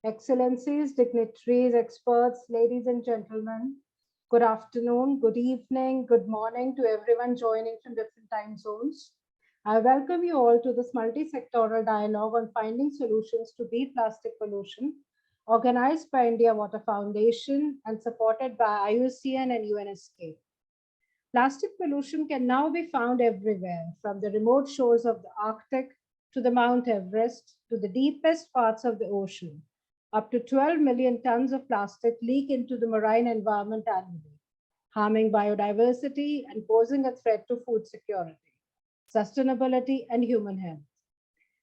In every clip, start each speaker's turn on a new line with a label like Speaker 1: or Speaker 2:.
Speaker 1: Excellencies, dignitaries, experts, ladies and gentlemen, good afternoon, good evening, good morning to everyone joining from different time zones. I welcome you all to this multi-sectoral dialogue on finding solutions to beat plastic pollution, organized by India Water Foundation and supported by IUCN and UNSK. Plastic pollution can now be found everywhere, from the remote shores of the Arctic to the Mount Everest to the deepest parts of the ocean. Up to 12 million tons of plastic leak into the marine environment annually, harming biodiversity and posing a threat to food security, sustainability, and human health.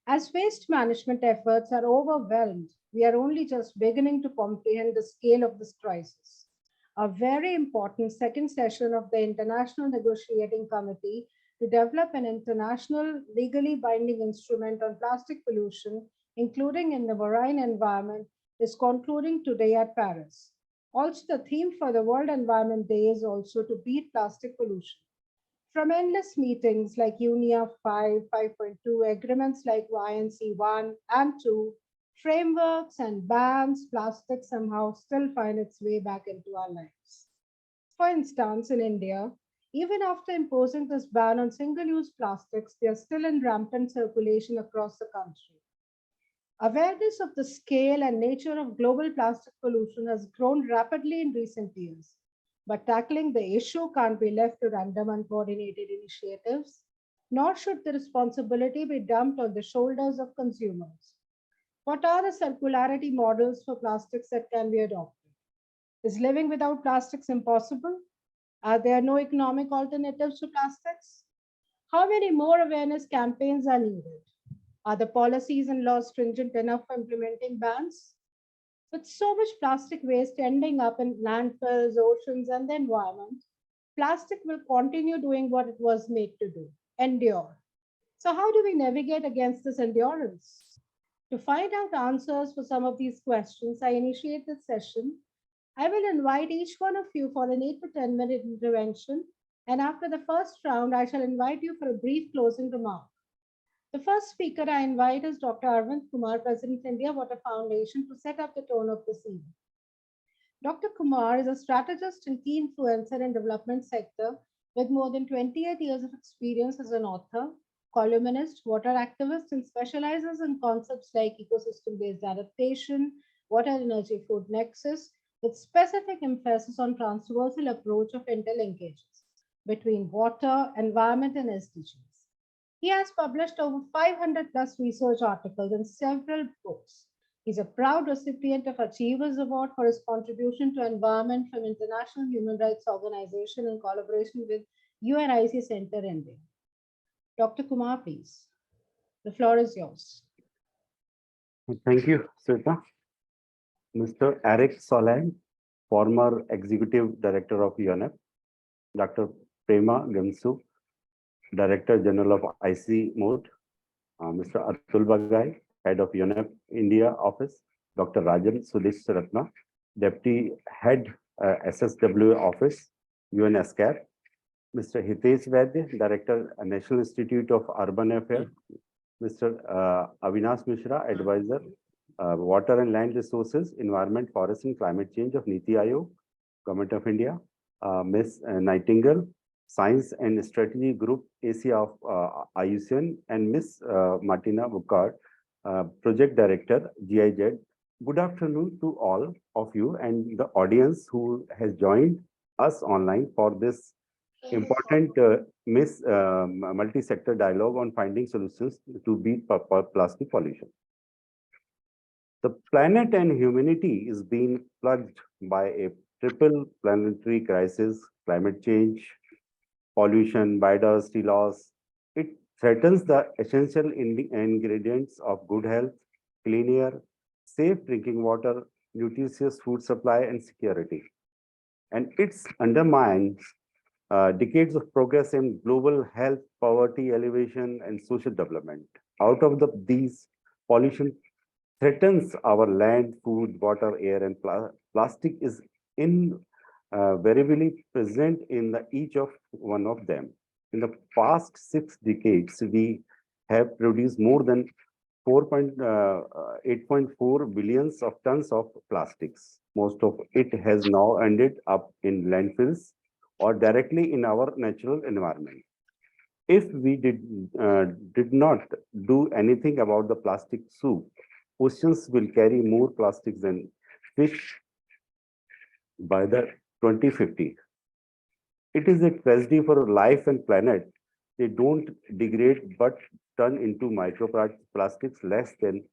Speaker 1: As waste management efforts are overwhelmed, we are only just beginning to comprehend the scale of this crisis. A very important second session of the International Negotiating Committee to develop an international legally binding instrument on plastic pollution, including in the marine environment, is concluding today at Paris. Also, the theme for the World Environment Day is also to beat plastic pollution. From endless meetings like UNIA 5, 5.2, agreements like YNC 1 and 2, frameworks and bans, plastic somehow still find its way back into our lives. For instance, in India, even after imposing this ban on single use plastics, they are still in rampant circulation across the country. Awareness of the scale and nature of global plastic pollution has grown rapidly in recent years, but tackling the issue can't be left to random uncoordinated initiatives, nor should the responsibility be dumped on the shoulders of consumers. What are the circularity models for plastics that can be adopted? Is living without plastics impossible? Are there no economic alternatives to plastics? How many more awareness campaigns are needed? Are the policies and laws stringent enough for implementing bans? With so much plastic waste ending up in landfills, oceans, and the environment, plastic will continue doing what it was made to do: endure. So, how do we navigate against this endurance? To find out answers for some of these questions, I initiate this session. I will invite each one of you for an 8 to 10-minute intervention, and after the first round, I shall invite you for a brief closing remark. The first speaker I invite is Dr. Arvind Kumar, President, India Water Foundation, to set up the tone of this evening. Dr. Kumar is a strategist and key influencer in development sector with more than 28 years of experience as an author, columnist, water activist, and specializes in concepts like ecosystem-based adaptation, water energy food nexus, with specific emphasis on transversal approach of interlinkages between water, environment, and SDGs. He has published over 500 plus research articles and several books. He's a proud recipient of Achievers Award for his contribution to environment from International Human Rights Organization in collaboration with UNIC Center India. Dr. Kumar, please. The floor is yours.
Speaker 2: Thank you, Sweta. Mr. Eric Solan, former Executive Director of UNEP, Dr. Prema Gamsu, Director General of IC Mode, Mr. Atul Bagai, Head of UNEP India Office, Dr. Rajan Sudesh Ratna, Deputy Head SSW Office, UNSCAP, Mr. Hitesh Vaidya, Director National Institute of Urban Affairs, Mr. Avinash Mishra, Advisor, Water and Land Resources, Environment, Forest and Climate Change of Niti Aayog, Government of India, Ms. Nightingale, Science and Strategy Group, Asia of IUCN, and Ms. Martina Bucard, Project Director, GIZ. Good afternoon to all of you and the audience who has joined us online for this important multi-sector dialogue on finding solutions to beat plastic pollution. The planet and humanity is being plagued by a triple planetary crisis: climate change, pollution, biodiversity loss. It threatens the essential ingredients of good health, clean air, safe drinking water, nutritious food supply, and security. And it undermines decades of progress in global health, poverty, elevation, and social development. Out of these, pollution threatens our land, food, water, air, and plastic is invariably present in each of one of them. In the past 6 decades, we have produced more than 8.4 billions of tons of plastics. Most of it has now ended up in landfills or directly in our natural environment. If we did not do anything about the plastic soup, oceans will carry more plastics than fish by the 2050. It is a tragedy for life and planet. They don't degrade but turn into microplastics less than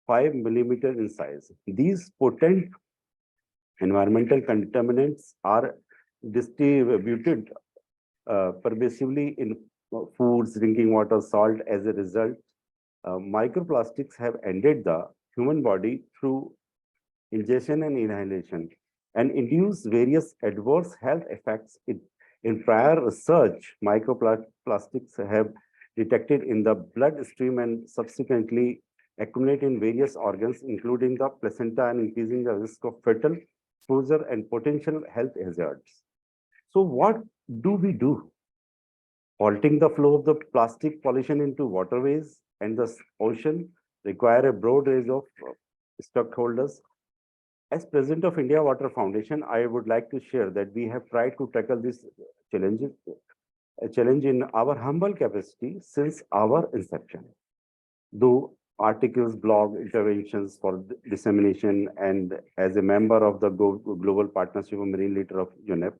Speaker 2: 5 millimeters in size. These potent environmental contaminants are distributed pervasively in foods, drinking water, salt. As a result, microplastics have entered the human body through ingestion and inhalation and induce various adverse health effects. In prior research, microplastics have detected in the bloodstream and subsequently accumulate in various organs, including the placenta, and increasing the risk of fatal exposure and potential health hazards. So what do we do? Halting the flow of the plastic pollution into waterways and the ocean require a broad range of stakeholders. As President of India Water Foundation, I would like to share that we have tried to tackle this challenge in our humble capacity since our inception. Though articles, blog, interventions for dissemination, and as a member of the Global Partnership of Marine Litter of UNEP,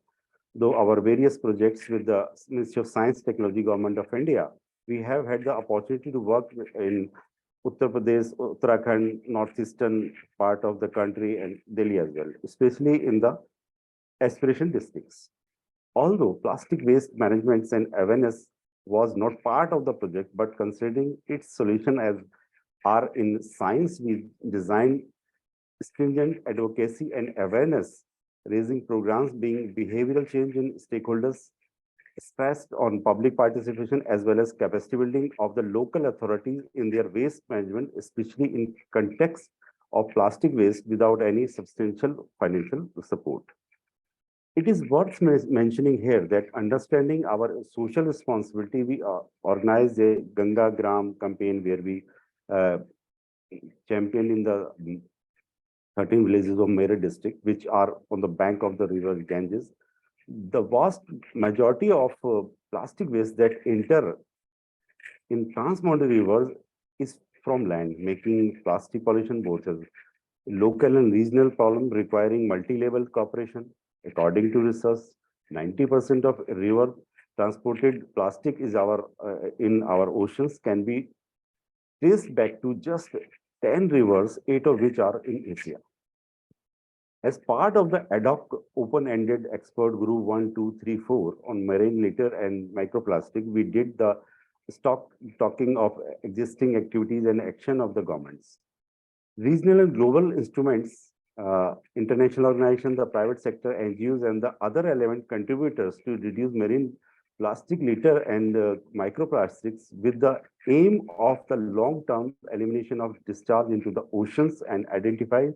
Speaker 2: though our various projects with the Ministry of Science Technology, Government of India, we have had the opportunity to work in Uttar Pradesh, Uttarakhand, northeastern part of the country, and Delhi as well, especially in the aspiration districts. Although plastic waste management and awareness was not part of the project, but considering its solution as are in science, we designed stringent advocacy and awareness raising programs being behavioral change in stakeholders stressed on public participation as well as capacity building of the local authorities in their waste management, especially in context of plastic waste without any substantial financial support. It is worth mentioning here that understanding our social responsibility, we organized a Ganga Gram campaign where we uh, championed in the 13 villages of Meerut district, which are on the bank of the river Ganges. The vast majority of plastic waste that enter in transboundary rivers is from land, making plastic pollution both as local and regional problem requiring multi-level cooperation. According to research, 90% of river transported plastic is in our oceans can be traced back to just 10 rivers, 8 of which are in Asia. As part of the ad hoc open-ended expert group 1, 2, 3, 4 on marine litter and microplastic, we did the talking of existing activities and action of the governments. Regional and global instruments, international organizations, the private sector, NGOs, and the other relevant contributors to reduce marine plastic litter and microplastics with the aim of the long-term elimination of discharge into the oceans and identify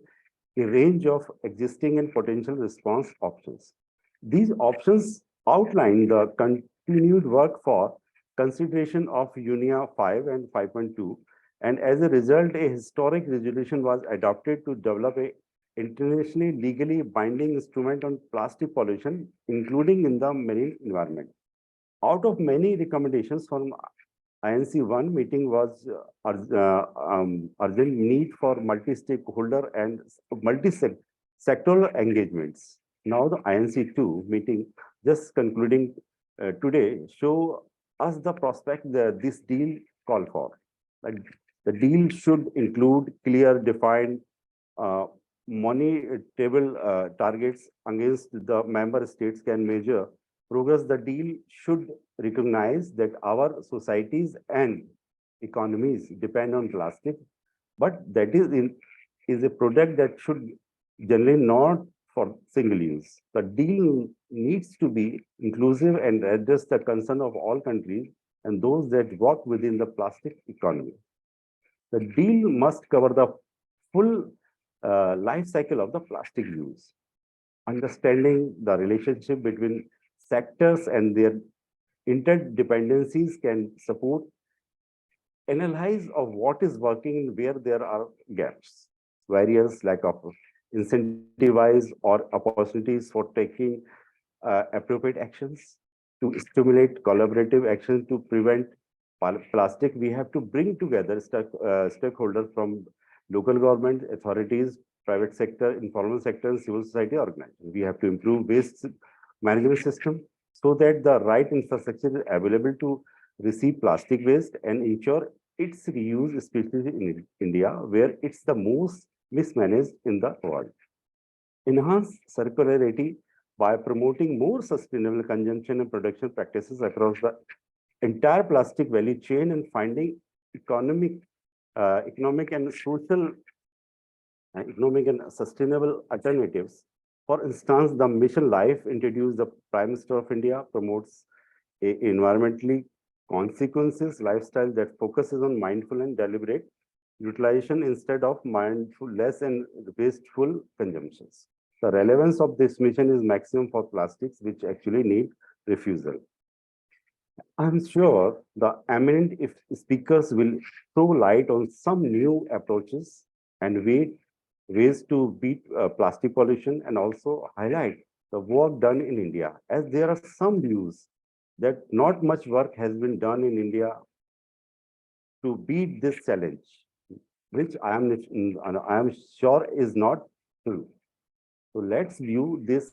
Speaker 2: a range of existing and potential response options. These options outline the continued work for consideration of UNIA 5 and 5.2, and as a result, a historic resolution was adopted to develop a internationally legally binding instrument on plastic pollution, including in the marine environment. Out of many recommendations from INC1 meeting was urgent need for multi-stakeholder and multi-sectoral engagements. Now the INC2 meeting just concluding today show us the prospect that this deal call for. Like the deal should include clear, defined, money table targets against the member states can measure progress. The deal should recognize that our societies and economies depend on plastic, but that is a product that should generally not for single use. The deal needs to be inclusive and address the concern of all countries and those that work within the plastic economy. The deal must cover the full life cycle of the plastic use. Understanding the relationship between sectors and their interdependencies can support analyze of what is working and where there are gaps, various lack of incentivize or opportunities for taking appropriate actions to stimulate collaborative action to prevent plastic. We have to bring together stakeholders from local government authorities, private sector, informal sector, and civil society organizations. We have to improve waste management system so that the right infrastructure is available to receive plastic waste and ensure its reuse, especially in India, where it's the most mismanaged in the world. Enhance circularity by promoting more sustainable consumption and production practices across the entire plastic value chain and finding economic and social, economic and sustainable alternatives. For instance, the Mission Life introduced the Prime Minister of India promotes a environmentally consequences lifestyle that focuses on mindful and deliberate utilization instead of mindfulness and wasteful consumptions. The relevance of this mission is maximum for plastics, which actually need refusal. I'm sure the eminent speakers will throw light on some new approaches and ways to beat plastic pollution and also highlight the work done in India, as there are some views that not much work has been done in India to beat this challenge, which I am sure is not true. So let's view this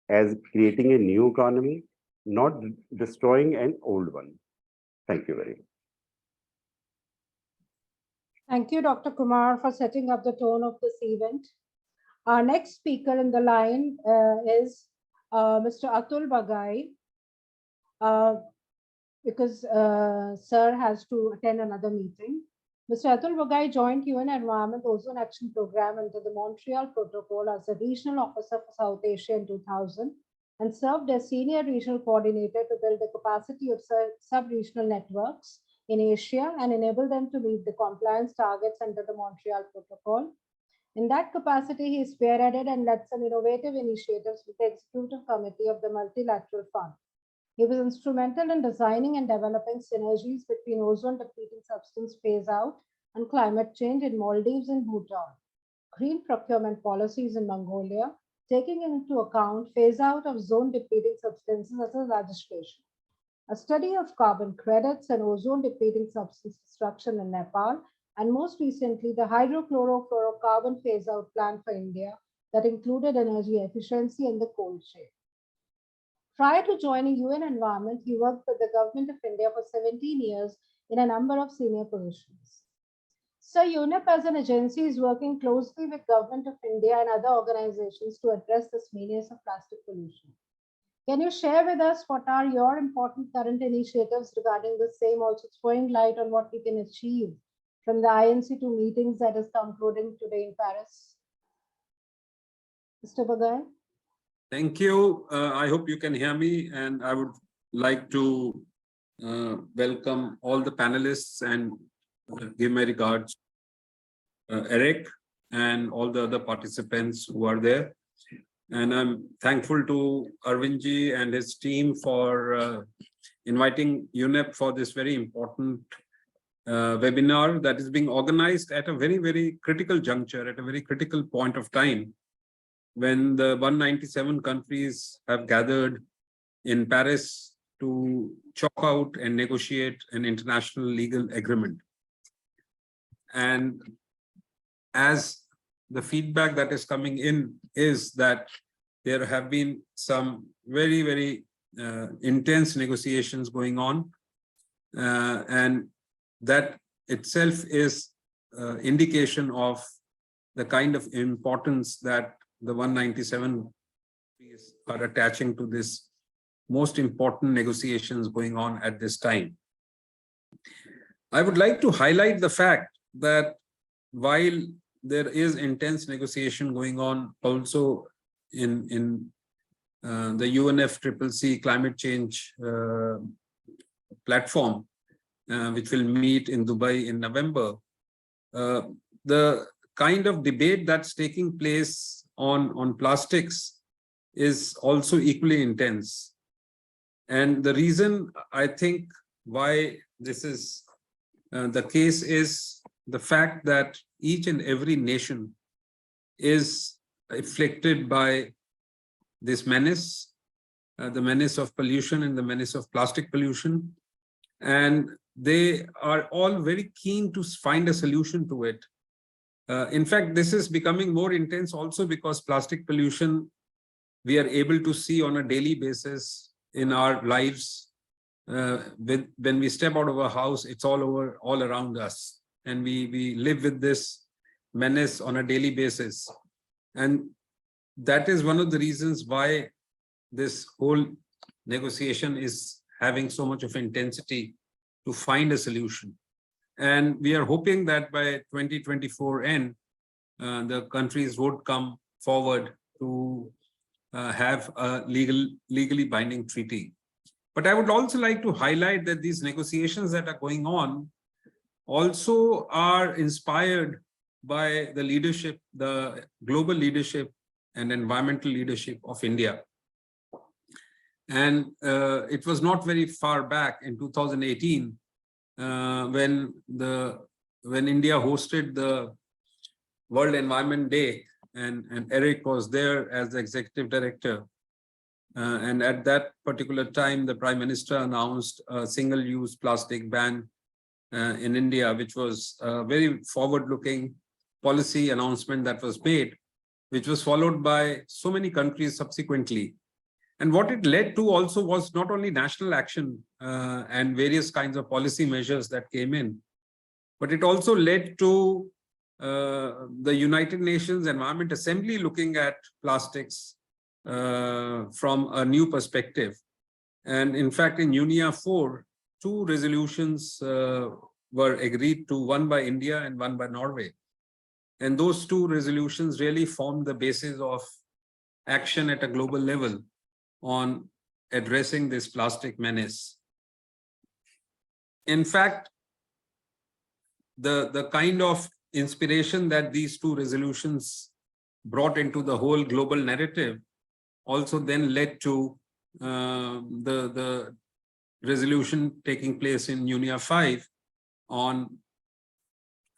Speaker 2: as creating a new economy, not destroying an old one. Thank you very much.
Speaker 1: Thank you, Dr. Kumar, for setting up the tone of this event. Our next speaker in the line is Mr. Atul Bagai, because Sir has to attend another meeting. Mr. Atul Bagai joined UN Environment Ozone Action Program under the Montreal Protocol as a regional officer for South Asia in 2000 and served as senior regional coordinator to build the capacity of sub-regional networks in Asia and enable them to meet the compliance targets under the Montreal Protocol. In that capacity, he spearheaded and led some innovative initiatives with the Executive Committee of the Multilateral Fund. He was instrumental in designing and developing synergies between ozone-depleting substance phase-out and climate change in Maldives and Bhutan, green procurement policies in Mongolia, taking into account phase-out of zone-depleting substances as a legislation, a study of carbon credits and ozone-depleting substance destruction in Nepal, and most recently, the hydrochlorofluorocarbon phase-out plan for India that included energy efficiency and the cold chain. Prior to joining UN Environment, he worked with the Government of India for 17 years in a number of senior positions. So UNEP as an agency is working closely with Government of India and other organizations to address this menace of plastic pollution. Can you share with us what are your important current initiatives regarding the same, also throwing light on what we can achieve from the INC2 meetings that is concluding today in Paris? Mr. Bagai?
Speaker 3: Thank you. I hope you can hear me, and I would like to welcome all the panelists and give my regards Eric and all the other participants who are there. And I'm thankful to Arvindji and his team for inviting UNEP for this very important webinar that is being organized at a very, very critical juncture, at a very critical point of time, when the 197 countries have gathered in Paris to chalk out and negotiate an international legal agreement. And as the feedback that is coming in is that there have been some very, very intense negotiations going on. And that itself is indication of the kind of importance that the 197 are attaching to this most important negotiations going on at this time. I would like to highlight the fact that while there is intense negotiation going on also in the UNFCCC climate change platform, which will meet in Dubai in November, the kind of debate that's taking place on plastics is also equally intense. And the reason I think why this is The case is the fact that each and every nation is afflicted by this menace, the menace of pollution and the menace of plastic pollution. And they are all very keen to find a solution to it. In fact, this is becoming more intense also because plastic pollution we are able to see on a daily basis in our lives. When we step out of a house, it's all around us. And we live with this menace on a daily basis. And that is one of the reasons why this whole negotiation is having so much of intensity to find a solution. And we are hoping that by 2024 end, the countries would come forward to have a legally binding treaty. But I would also like to highlight that these negotiations that are going on also are inspired by the leadership, the global leadership and environmental leadership of India. And it was not very far back in 2018 when India hosted the World Environment Day, and Eric was there as the executive director. And at that particular time, the Prime Minister announced a single-use plastic ban in India, which was a very forward-looking policy announcement that was made, which was followed by so many countries subsequently. And what it led to also was not only national action and various kinds of policy measures that came in, but it also led to the United Nations Environment Assembly looking at plastics from a new perspective. And in fact, in UNIA 4, 2 resolutions were agreed to, one by India and one by Norway. And those 2 resolutions really formed the basis of action at a global level on addressing this plastic menace. In fact, the kind of inspiration that these 2 resolutions brought into the whole global narrative also then led to the resolution taking place in UNIA 5 on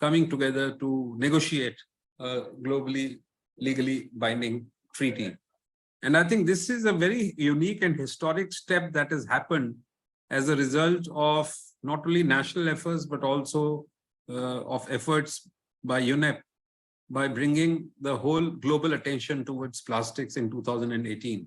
Speaker 3: coming together to negotiate a globally legally binding treaty. And I think this is a very unique and historic step that has happened as a result of not only national efforts, but also of efforts by UNEP by bringing the whole global attention towards plastics in 2018.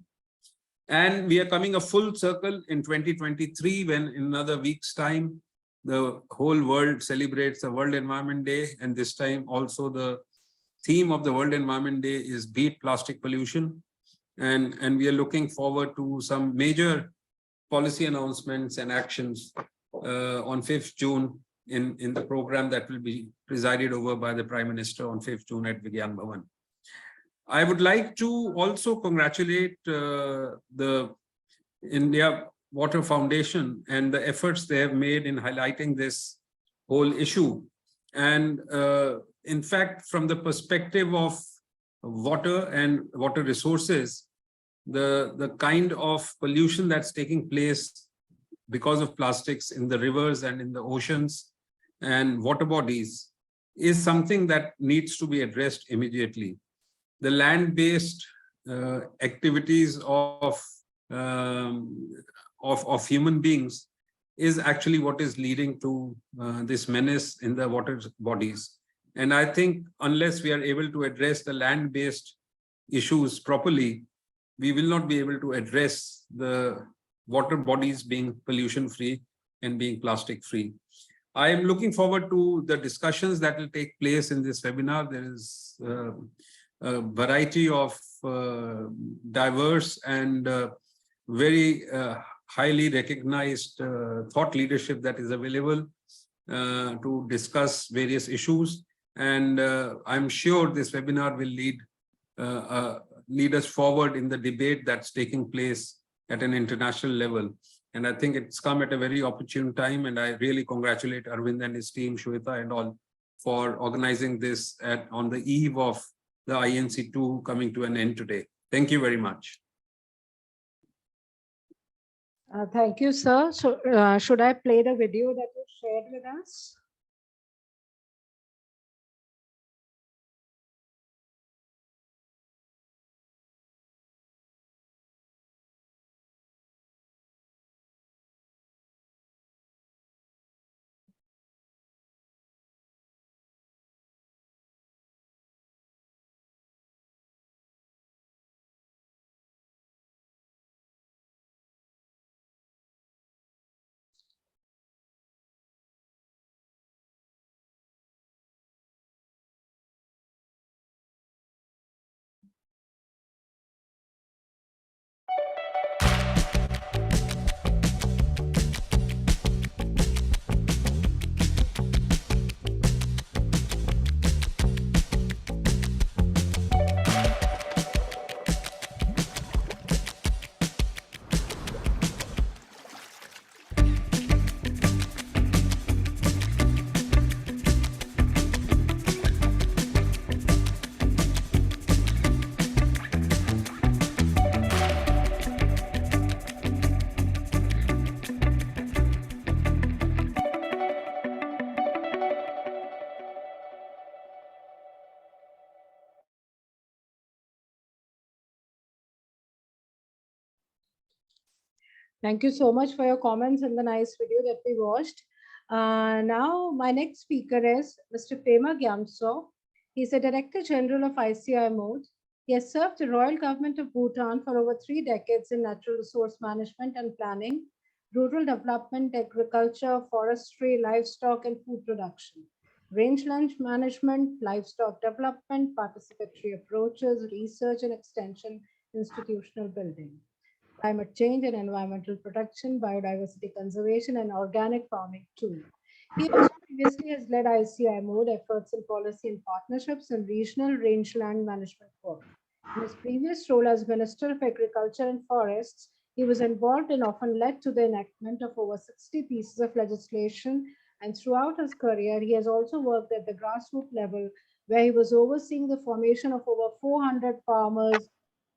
Speaker 3: And we are coming a full circle in 2023, when in another week's time, the whole world celebrates the World Environment Day. And this time also the theme of the World Environment Day is Beat Plastic Pollution. And we are looking forward to some major policy announcements and actions on 5th June in the program that will be presided over by the Prime Minister on 5th June at Vigyan Bhavan. I would like to also congratulate the India Water Foundation and the efforts they have made in highlighting this whole issue. And in fact, from the perspective of water and water resources, the kind of pollution that's taking place because of plastics in the rivers and in the oceans and water bodies is something that needs to be addressed immediately. The land-based activities of human beings is actually what is leading to this menace in the water bodies. And I think unless we are able to address the land-based issues properly, we will not be able to address the water bodies being pollution-free and being plastic-free. I am looking forward to the discussions that will take place in this webinar. There is a variety of diverse and very highly recognized thought leadership that is available to discuss various issues. And I'm sure this webinar will lead us forward in the debate that's taking place at an international level. And I think it's come at a very opportune time. And I really congratulate Arvind and his team, Shweta and all, for organizing this on the eve of the INC2 coming to an end today. Thank you very much.
Speaker 1: Thank you, sir. So should I play the video that you shared with us? Thank you so much for your comments and the nice video that we watched. Now, my next speaker is Mr. Prema Gyamso. He's the Director General of ICI Mode. He has served the Royal Government of Bhutan for over 3 decades in natural resource management and planning, rural development, agriculture, forestry, livestock, and food production, rangeland management, livestock development, participatory approaches, research and extension, institutional building, climate change and environmental protection, biodiversity conservation, and organic farming too. He also previously has led ICI Mode efforts in policy and partnerships and regional rangeland management work. In his previous role as Minister of Agriculture and Forests, he was involved and often led to the enactment of over 60 pieces of legislation. And throughout his career, he has also worked at the grassroots level, where he was overseeing the formation of over 400 farmers,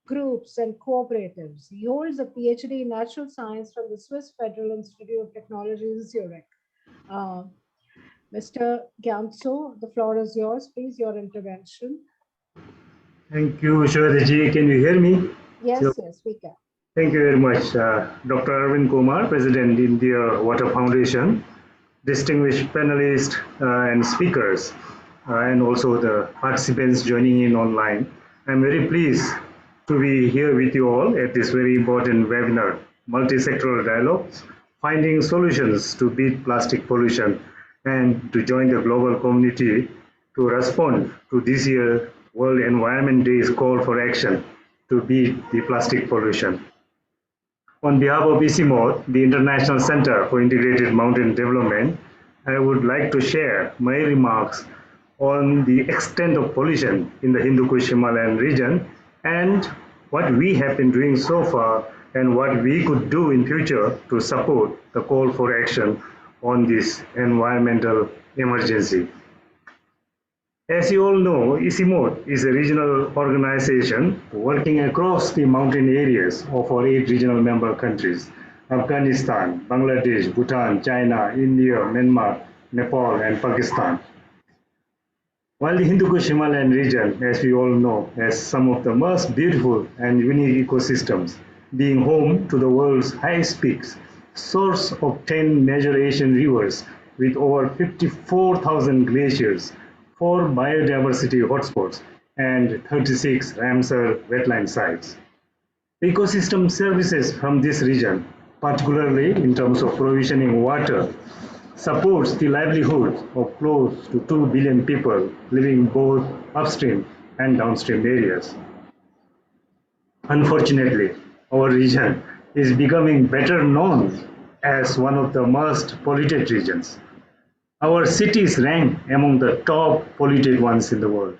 Speaker 1: groups, and cooperatives. He holds a PhD in natural science from the Swiss Federal Institute of Technology in Zurich. Mr. Gyamso, the floor is yours. Please, your intervention.
Speaker 4: Thank you, Shwetaji. Can you hear me?
Speaker 1: Yes, yes, we can.
Speaker 4: Thank you very much. Dr. Arvind Kumar, President, India Water Foundation, distinguished panelists and speakers, and also the participants joining in online. I'm very pleased to be here with you all at this very important webinar, Multi-Sectoral Dialogues, Finding Solutions to Beat Plastic Pollution, and to join the global community to respond to this year's World Environment Day's call for action to beat the plastic pollution. On behalf of ICIMOD, the International Center for Integrated Mountain Development, I would like to share my remarks on the extent of pollution in the Hindu Kush Himalayan region and what we have been doing so far and what we could do in future to support the call for action on this environmental emergency. As you all know, ICIMOD is a regional organization working across the mountain areas of our 8 regional member countries: Afghanistan, Bangladesh, Bhutan, China, India, Myanmar, Nepal, and Pakistan. While the Hindu Kush Himalayan region, as we all know, has some of the most beautiful and unique ecosystems, being home to the world's highest peaks, source of 10 major Asian rivers with over 54,000 glaciers, 4 biodiversity hotspots, and 36 Ramsar wetland sites. The ecosystem services from this region, particularly in terms of provisioning water, supports the livelihood of close to 2 billion people living both upstream and downstream areas. Unfortunately, our region is becoming better known as one of the most polluted regions. Our cities rank among the top polluted ones in the world,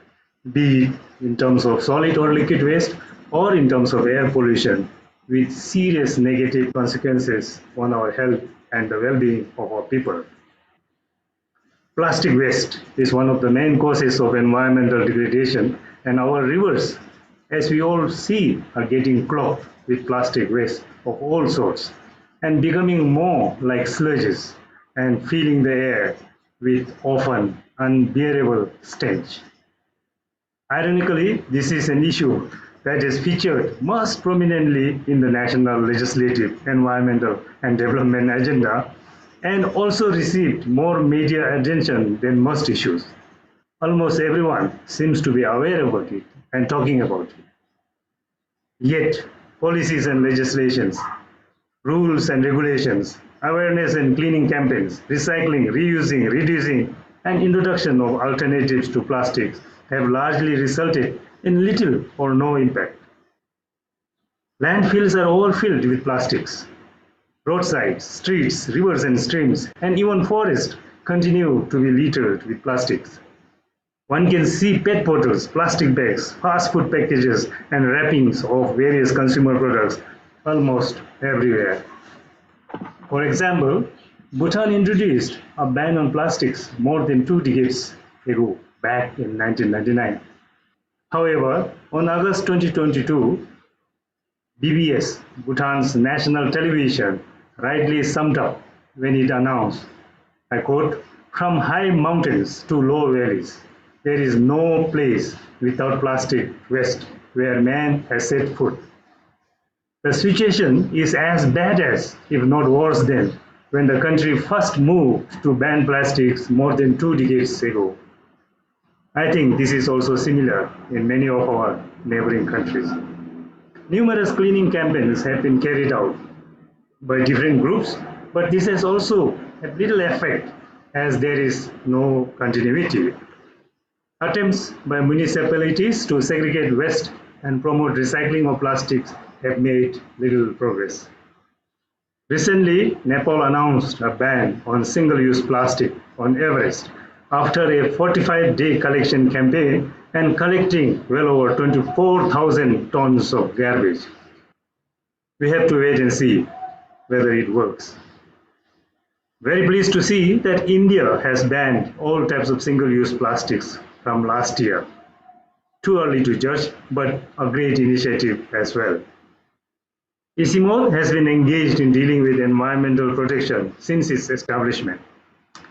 Speaker 4: be it in terms of solid or liquid waste or in terms of air pollution, with serious negative consequences on our health and the well-being of our people. Plastic waste is one of the main causes of environmental degradation, and our rivers, as we all see, are getting clogged with plastic waste of all sorts and becoming more like sludges and filling the air with often unbearable stench. Ironically, this is an issue that is featured most prominently in the national legislative, environmental, and development agenda and also received more media attention than most issues. Almost everyone seems to be aware about it and talking about it. Yet, policies and legislations, rules and regulations, awareness and cleaning campaigns, recycling, reusing, reducing, and introduction of alternatives to plastics have largely resulted in little or no impact. Landfills are overfilled with plastics. Roadsides, streets, rivers and streams, and even forests continue to be littered with plastics. One can see PET bottles, plastic bags, fast food packages, and wrappings of various consumer products almost everywhere. For example, Bhutan introduced a ban on plastics more than 2 decades ago, back in 1999. However, on August 2022, BBS, Bhutan's national television, rightly summed up when it announced, I quote, "From high mountains to low valleys, there is no place without plastic waste where man has set foot." The situation is as bad as, if not worse than, when the country first moved to ban plastics more than 2 decades ago. I think this is also similar in many of our neighboring countries. Numerous cleaning campaigns have been carried out by different groups, but this has also had little effect as there is no continuity. Attempts by municipalities to segregate waste and promote recycling of plastics have made little progress. Recently, Nepal announced a ban on single-use plastic on Everest after a 45-day collection campaign and collecting well over 24,000 tons of garbage. We have to wait and see whether it works. Very pleased to see that India has banned all types of single-use plastics from last year. Too early to judge, but a great initiative as well. ISIMO has been engaged in dealing with environmental protection since its establishment.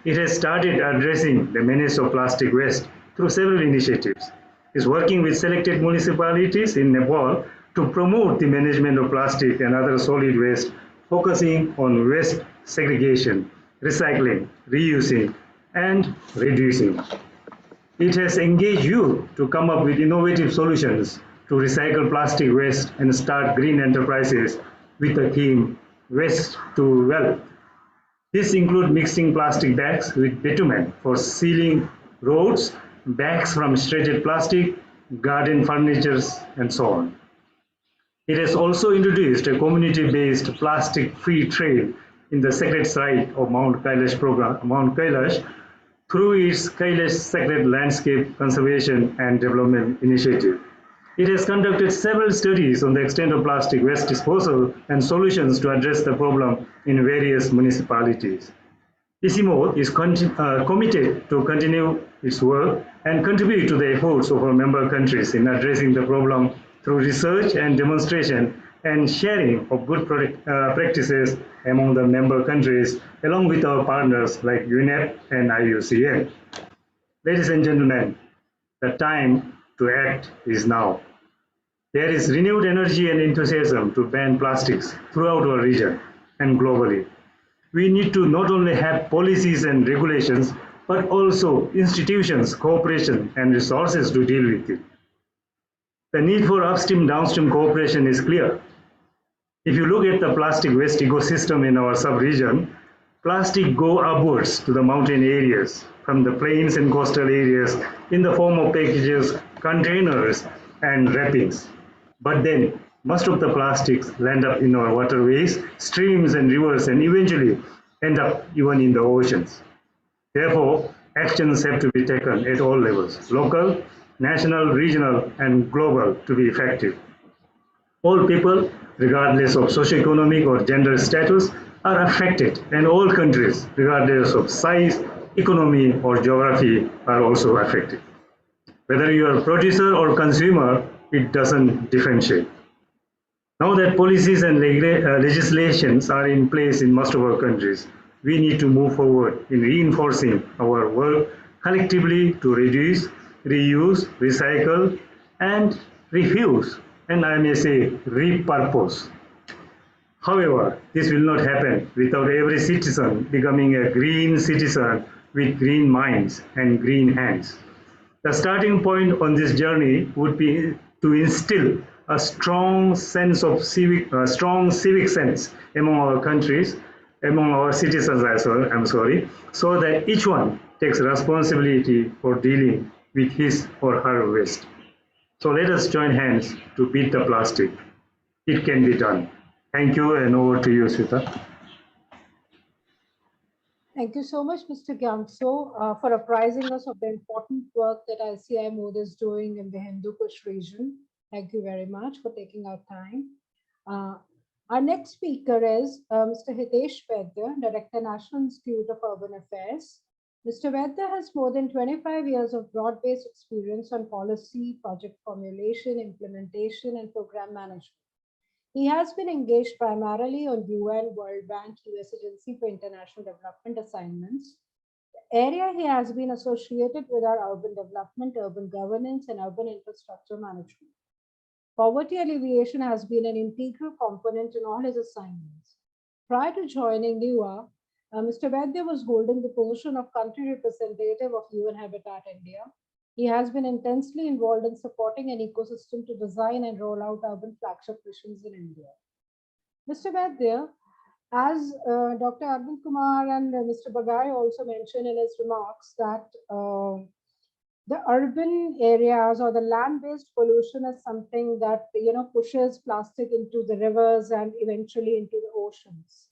Speaker 4: It has started addressing the menace of plastic waste through several initiatives. It is working with selected municipalities in Nepal to promote the management of plastic and other solid waste, focusing on waste segregation, recycling, reusing, and reducing. It has engaged youth to come up with innovative solutions to recycle plastic waste and start green enterprises with the theme Waste to Wealth. This includes mixing plastic bags with bitumen for sealing roads, bags from shredded plastic, garden furniture, and so on. It has also introduced a community-based plastic-free trail in the sacred site of Mount Kailash program, Mount Kailash, through its Kailash Sacred Landscape Conservation and Development Initiative. It has conducted several studies on the extent of plastic waste disposal and solutions to address the problem in various municipalities. ISIMO is committed to continue its work and contribute to the efforts of our member countries in addressing the problem through research and demonstration and sharing of good practices among the member countries, along with our partners like UNEP and IUCN. Ladies and gentlemen, the time to act is now. There is renewed energy and enthusiasm to ban plastics throughout our region and globally. We need to not only have policies and regulations, but also institutions, cooperation, and resources to deal with it. The need for upstream-downstream cooperation is clear. If you look at the plastic waste ecosystem in our sub-region, plastic go upwards to the mountain areas, from the plains and coastal areas in the form of packages, containers, and wrappings. But then, most of the plastics land up in our waterways, streams, and rivers, and eventually end up even in the oceans. Therefore, actions have to be taken at all levels, local, national, regional, and global, to be effective. All people, regardless of socioeconomic or gender status, are affected, and all countries, regardless of size, economy, or geography, are also affected. Whether you are a producer or consumer, it doesn't differentiate. Now that policies and legislations are in place in most of our countries, we need to move forward in reinforcing our work collectively to reduce, reuse, recycle, and refuse, and I may say repurpose. However, this will not happen without every citizen becoming a green citizen with green minds and green hands. The starting point on this journey would be to instill a strong civic sense among our countries, among our citizens as well, so that each one takes responsibility for dealing with his or her waste. So let us join hands to beat the plastic. It can be done. Thank you, and over to you, Sweta.
Speaker 1: Thank you so much, Mr. Gyamso, for apprising us of the important work that ICI Mode is doing in the Hindu Kush region. Thank you very much for taking our time. Our next speaker is Mr. Hitesh Vaidya, Director, National Institute of Urban Affairs. Mr. Vaidya has more than 25 years of broad-based experience on policy, project formulation, implementation, and program management. He has been engaged primarily on UN, World Bank, US Agency for International Development assignments. The area he has been associated with are urban development, urban governance, and urban infrastructure management. Poverty alleviation has been an integral component in all his assignments. Prior to joining NUA, Mr. Vaidya was holding the position of country representative of UN Habitat India. He has been intensely involved in supporting an ecosystem to design and roll out urban flagship missions in India. Mr. Vaidya, as Dr. Arvind Kumar and Mr. Bagai also mentioned in his remarks that the urban areas or the land-based pollution is something that pushes plastic into the rivers and eventually into the oceans.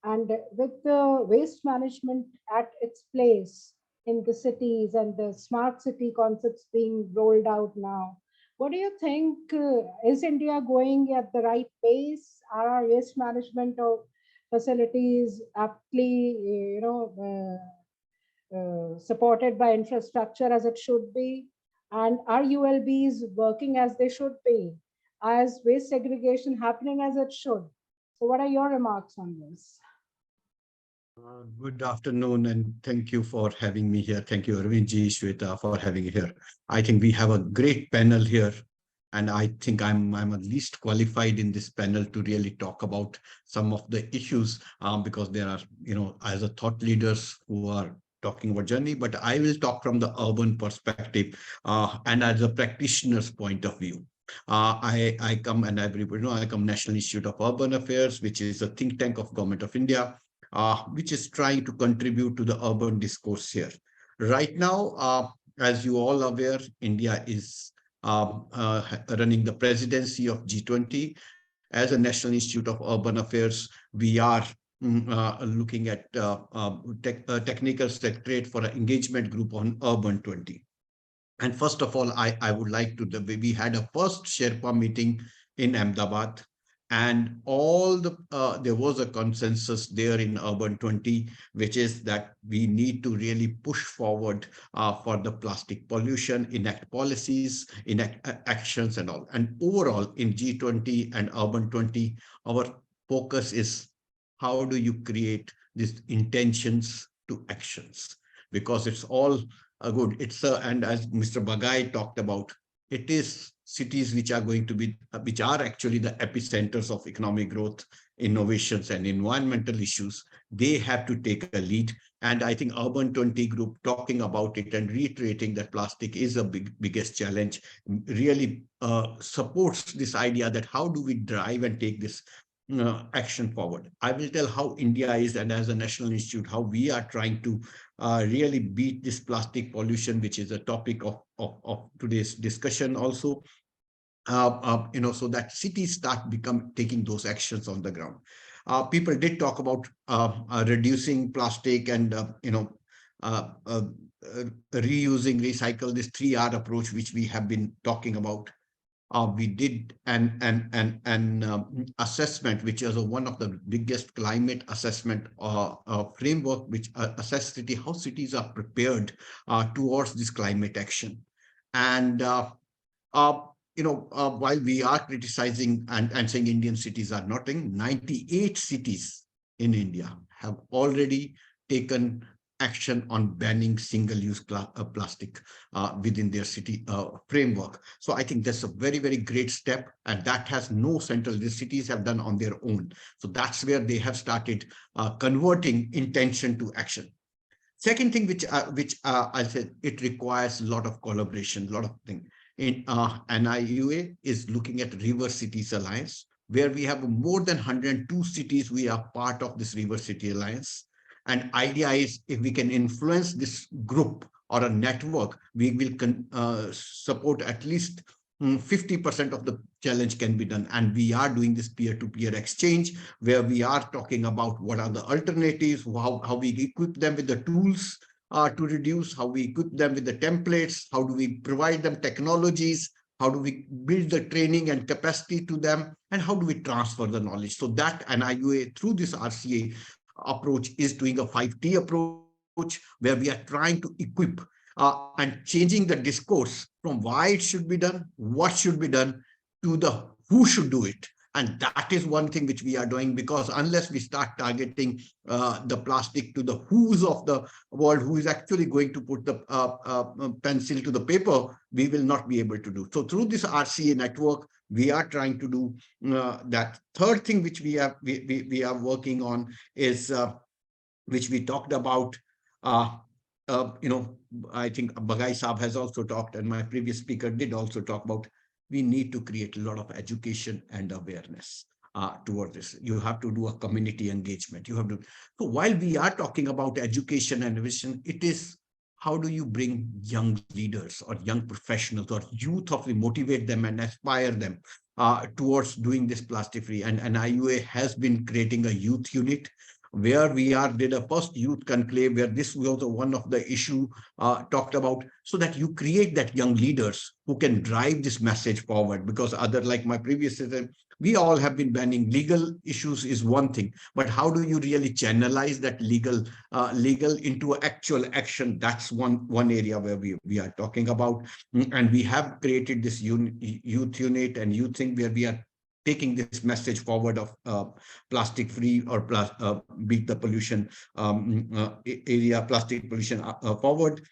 Speaker 1: And with the waste management at its place in the cities and the smart city concepts being rolled out now, what do you think? Is India going at the right pace? Are our waste management of facilities aptly, supported by infrastructure as it should be? And are ULBs working as they should be? As waste segregation happening as it should? So, what are your remarks on this?
Speaker 5: Good afternoon, and thank you for having me here. Thank you, Arvindji, Shweta, for having me here. I think we have a great panel here, and I think I'm at least qualified in this panel to really talk about some of the issues because there are, as a thought leaders who are talking about journey, but I will talk from the urban perspective and as a practitioner's point of view. I come, and everybody know, I come National Institute of Urban Affairs, which is a think tank of Government of India, which is trying to contribute to the urban discourse here. Right now, as you all are aware, India is running the presidency of G20. As a National Institute of Urban Affairs, we are looking at technical secretariat for an engagement group on Urban 20. And first of all, I would like to, we had a first Sherpa meeting in Ahmedabad, and there was a consensus there in Urban 20, which is that we need to really push forward for the plastic pollution, enact policies, enact actions and all. And overall in G20 and Urban 20, our focus is how do you create these intentions to actions? Because it's all good. And as Mr. Bagai talked about, it is cities which are going to be, which are actually the epicenters of economic growth, innovations, and environmental issues. They have to take a lead. And I think Urban 20 group talking about it and reiterating that plastic is a biggest challenge really supports this idea that how do we drive and take this action forward. I will tell how India is, and as a National Institute, how we are trying to really beat this plastic pollution, which is a topic of today's discussion also. So that cities start taking those actions on the ground. People did talk about reducing plastic and reusing, recycle, this 3R approach, which we have been talking about. We did an assessment, which is one of the biggest climate assessment framework, which assess how cities are prepared towards this climate action. And while we are criticizing and saying Indian cities are not doing, 98 cities in India have already taken action on banning single-use plastic within their city framework. So I think that's a very, very great step, and that has no central. The cities have done on their own. So that's where they have started converting intention to action. Second thing, which I said, it requires a lot of collaboration, a lot of things. In NIUA is looking at River Cities Alliance, where we have more than 102 cities. We are part of this River City Alliance. And idea is if we can influence this group or a network, we will support at least 50% of the challenge can be done. And we are doing this peer-to-peer exchange, where we are talking about what are the alternatives, how we equip them with the tools to reduce, how we equip them with the templates, how do we provide them technologies, how do we build the training and capacity to them, and how do we transfer the knowledge. So that NIUA, through this RCA approach, is doing a 5T approach, where we are trying to equip and changing the discourse from why it should be done, what should be done, to the who should do it. And that is one thing which we are doing, because unless we start targeting the plastic to the who's of the world, who is actually going to put the pencil to the paper, we will not be able to do. So through this RCA network, We are trying to do that. Third thing which we are working on is which we talked about. Uh, I think Bagai Saab has also talked, and my previous speaker did also talk about. We need to create a lot of education and awareness toward this. You have to do a community engagement. You have to. So while we are talking about education and vision, it is how do you bring young leaders or young professionals or youth of motivate them and inspire them towards doing this plastic free. And IUA has been creating a youth unit where we are did a first youth conclave where this was one of the issue talked about, so that you create that young leaders who can drive this message forward. Because other, like my previous citizen, we all have been banning legal issues is one thing, but how do you really channelize that legal into actual action? That's one area where we are talking about. And we have created this youth unit and youth thing where we are taking this message forward of plastic free or beat the pollution area, plastic pollution forward.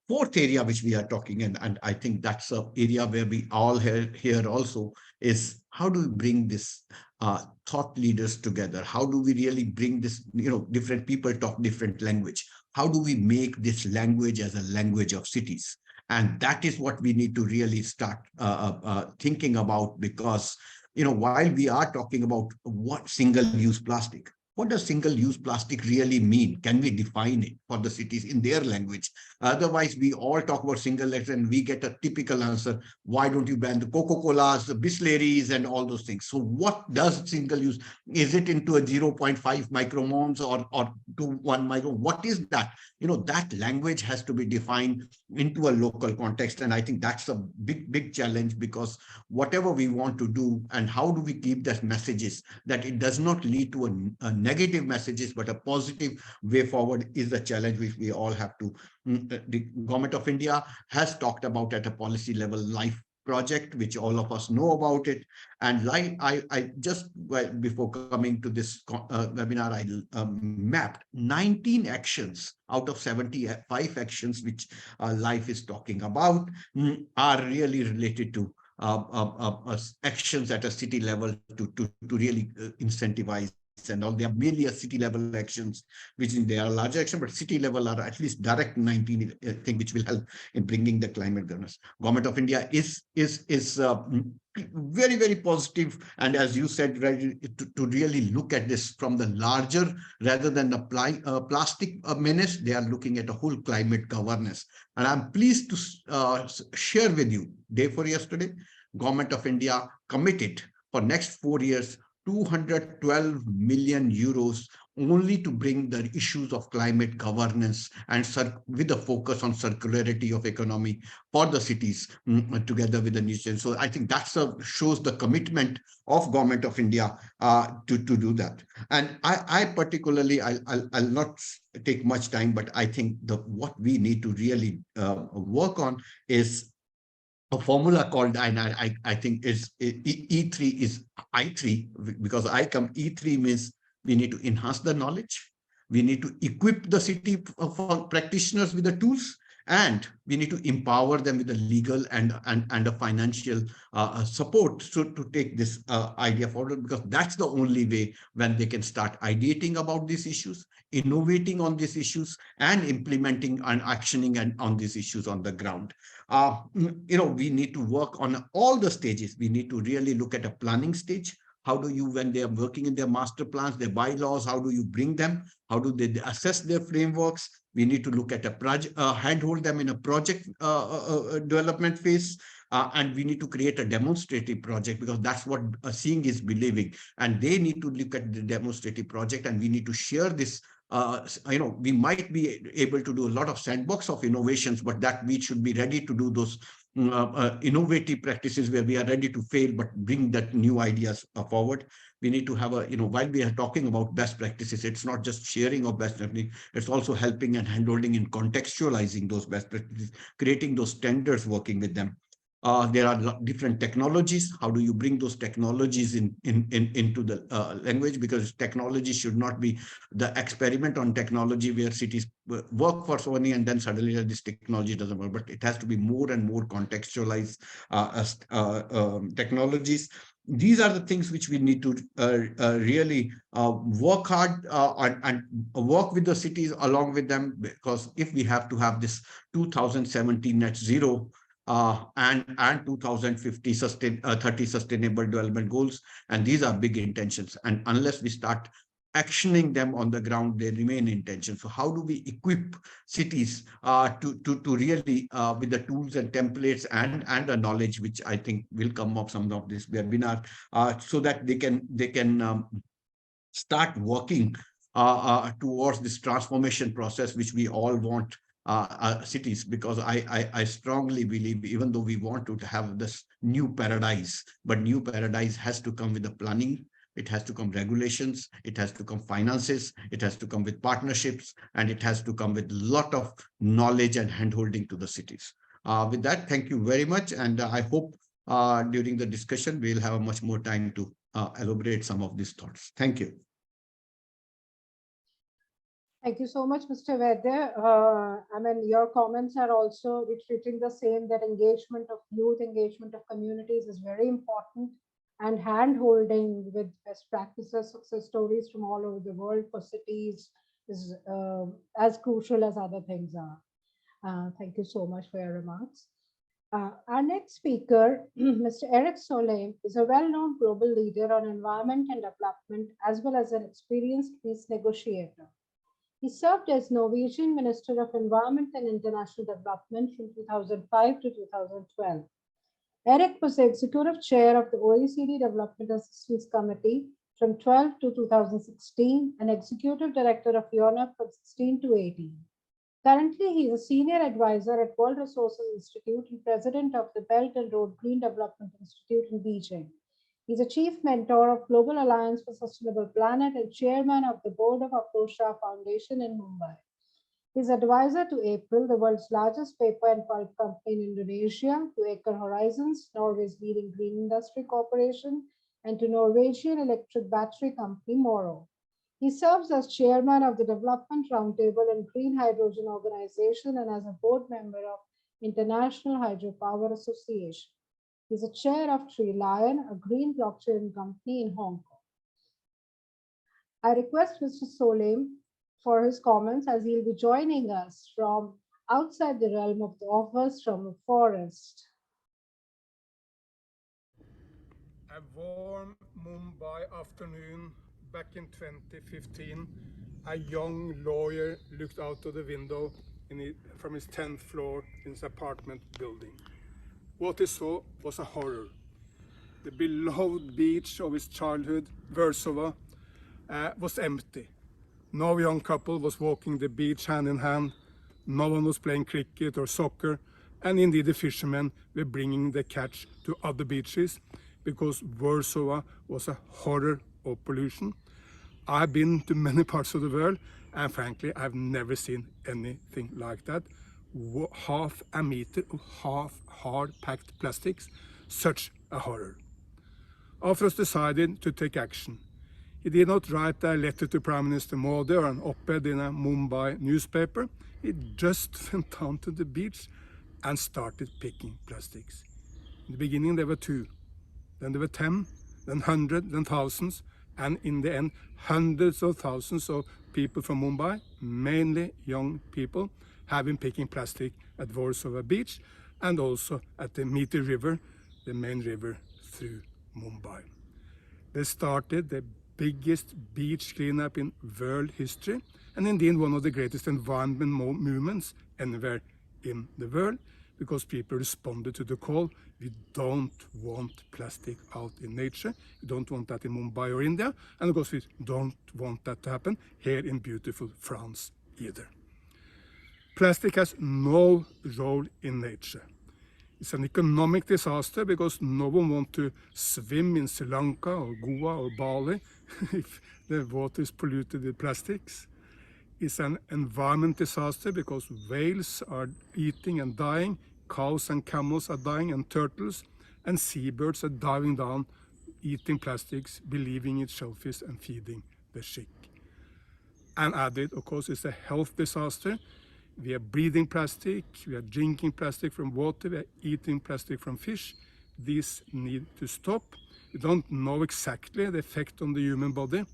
Speaker 5: Fourth area which we are talking, and I think that's an area where we all here also, is how do we bring this thought leaders together? How do we really bring this, different people talk different language. How do we make this language as a language of cities? And that is what we need to really start thinking about, because, while we are talking about what single-use plastic, what does single-use plastic really mean? Can we define it for the cities in their language? Otherwise, we all talk about single use and we get a typical answer. Why don't you ban the Coca-Colas, the Bisleris, and all those things? So what does single use? Is it into a 0.5 micromoles or to 1 micro? What is that? That language has to be defined into a local context. And I think that's a big challenge, because whatever we want to do, and how do we keep that messages that it does not lead to a negative messages, but a positive way forward, is the challenge which we all have to. The Government of India has talked about at a policy level life project, which all of us know about it. And like I just, well, before coming to this webinar, I mapped 19 actions out of 75 actions which life is talking about, are really related to actions at a city level to really incentivize. And all they are mainly a city level actions, which in they are larger action, but city level are at least direct 19 thing which will help in bringing the climate governance. Government of India is very positive, and as you said, right, to really look at this from the larger rather than apply plastic menace. They are looking at a whole climate governance, and I'm pleased to share with you, day for yesterday, Government of India committed for next 4 years 212 million euros only to bring the issues of climate governance and with a focus on circularity of economy for the cities, together with the nation. So I think that shows the commitment of Government of India to do that. And I particularly, I'll not take much time, but I think what we need to really work on is a formula called, and I think is E3 is I3, because I come E3 means we need to enhance the knowledge, we need to equip the city for practitioners with the tools, and we need to empower them with the legal and a financial support to take this idea forward, because that's the only way when they can start ideating about these issues, innovating on these issues, and implementing and actioning on these issues on the ground. We need to work on all the stages. We need to really look at a planning stage. How do you, when they are working in their master plans, their bylaws, how do you bring them? How do they assess their frameworks? We need to look at a project, handhold them in a project development phase. And we need to create a demonstrative project, because that's what seeing is believing. And they need to look at the demonstrative project, and we need to share this. We might be able to do a lot of sandbox of innovations, but that we should be ready to do those innovative practices where we are ready to fail, but bring that new ideas forward. We need to have while we are talking about best practices, it's not just sharing of best practices, it's also helping and handholding in contextualizing those best practices, creating those standards, working with them. There are different technologies. How do you bring those technologies into the language? Because technology should not be the experiment on technology where cities work for so many and then suddenly this technology doesn't work. But it has to be more and more contextualized technologies. These are the things which we need to really work hard and work with the cities along with them, because if we have to have this 2017 net zero and 2050 30 sustainable development goals, and these are big intentions, and unless we start actioning them on the ground, they remain intentions. So how do we equip cities to really with the tools and templates and the knowledge, which I think will come up some of this webinar, so that they can start working towards this transformation process, which we all want cities, because I strongly believe, even though we want to have this new paradise, but new paradise has to come with the planning. It has to come regulations, it has to come finances, it has to come with partnerships, and it has to come with a lot of knowledge and handholding to the cities. With that, thank you very much. And I hope during the discussion, we'll have much more time to elaborate some of these thoughts. Thank you.
Speaker 1: Thank you so much, Mr. Vaidya. Your comments are also reiterating the same, that engagement of youth, engagement of communities is very important, and hand-holding with best practices, success stories from all over the world for cities is as crucial as other things are. Thank you so much for your remarks. Our next speaker, Mr. Eric Solheim, is a well-known global leader on environment and development, as well as an experienced peace negotiator. He served as Norwegian Minister of Environment and International Development from 2005 to 2012. Eric was the Executive Chair of the OECD Development Assistance Committee from 12 to 2016 and Executive Director of UNEP from 16 to 18. Currently, he is a Senior Advisor at World Resources Institute and President of the Belt and Road Green Development Institute in Beijing. He's a chief mentor of Global Alliance for Sustainable Planet and chairman of the board of Afrosha Foundation in Mumbai. He's advisor to April, the world's largest paper and pulp company in Indonesia, to Aker Horizons, Norway's leading green industry corporation, and to Norwegian electric battery company Morrow. He serves as chairman of the Development Roundtable and Green Hydrogen Organization and as a board member of International Hydropower Association. He's a chair of Tree Lion, a green blockchain company in Hong Kong. I request Mr. Solheim for his comments, as he'll be joining us from outside the realm of the office from a forest.
Speaker 6: A warm Mumbai afternoon back in 2015, a young lawyer looked out of the window from his 10th floor in his apartment building. What he saw was a horror. The beloved beach of his childhood, Versova, was empty. No young couple was walking the beach hand in hand. No one was playing cricket or soccer. And indeed the fishermen were bringing the catch to other beaches because Versova was a horror of pollution. I've been to many parts of the world, and frankly, I've never seen anything like that. Half a meter of half hard-packed plastics, such a horror. Afros decided to take action. He did not write a letter to Prime Minister Modi or an op-ed in a Mumbai newspaper. He just went down to the beach and started picking plastics. In the beginning there were 2, then there were 10, then 100, then thousands, and in the end hundreds of thousands of people from Mumbai, mainly young people, have been picking plastic at Versova Beach and also at the Miti River, the main river through Mumbai. They started the biggest beach cleanup in world history, and indeed one of the greatest environment movements anywhere in the world, because people responded to the call. We don't want plastic out in nature. We don't want that in Mumbai or India, and of course we don't want that to happen here in beautiful France either. Plastic has no role in nature. It's an economic disaster because no one wants to swim in Sri Lanka or Goa or Bali if the water is polluted with plastics. It's an environment disaster because whales are eating and dying cows and camels are dying, and turtles and seabirds are diving down, eating plastics, believing it's shellfish and feeding the sick. And added, of course, it's a health disaster. We are breathing plastic, we are drinking plastic from water, we are eating plastic from fish. These need to stop. We don't know exactly the effect on the human body,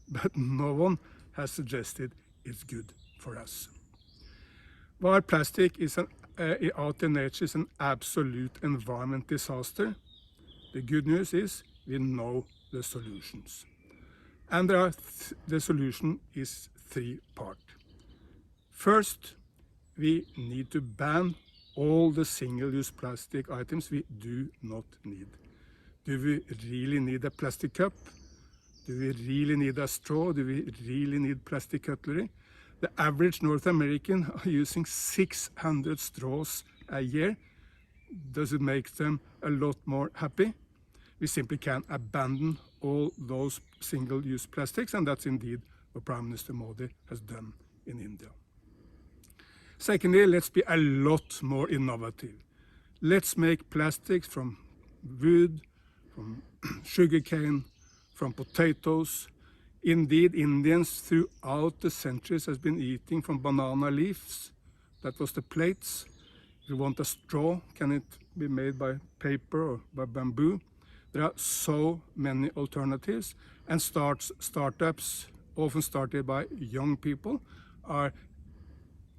Speaker 6: but no one has suggested it's good for us. While plastic is out in nature is an absolute environment disaster, the good news is we know the solutions. And the solution is three-part. First, we need to ban all the single-use plastic items we do not need. Do we really need a plastic cup? Do we really need a straw? Do we really need plastic cutlery? The average North American are using 600 straws a year. Does it make them a lot more happy? We simply can't abandon all those single-use plastics, and that's indeed what Prime Minister Modi has done in India. Secondly, let's be a lot more innovative. Let's make plastics from wood, from sugarcane, from potatoes. Indeed, Indians throughout the centuries has been eating from banana leaves. That was the plates. If you want a straw, can it be made by paper or by bamboo? There are so many alternatives, and startups, often started by young people, are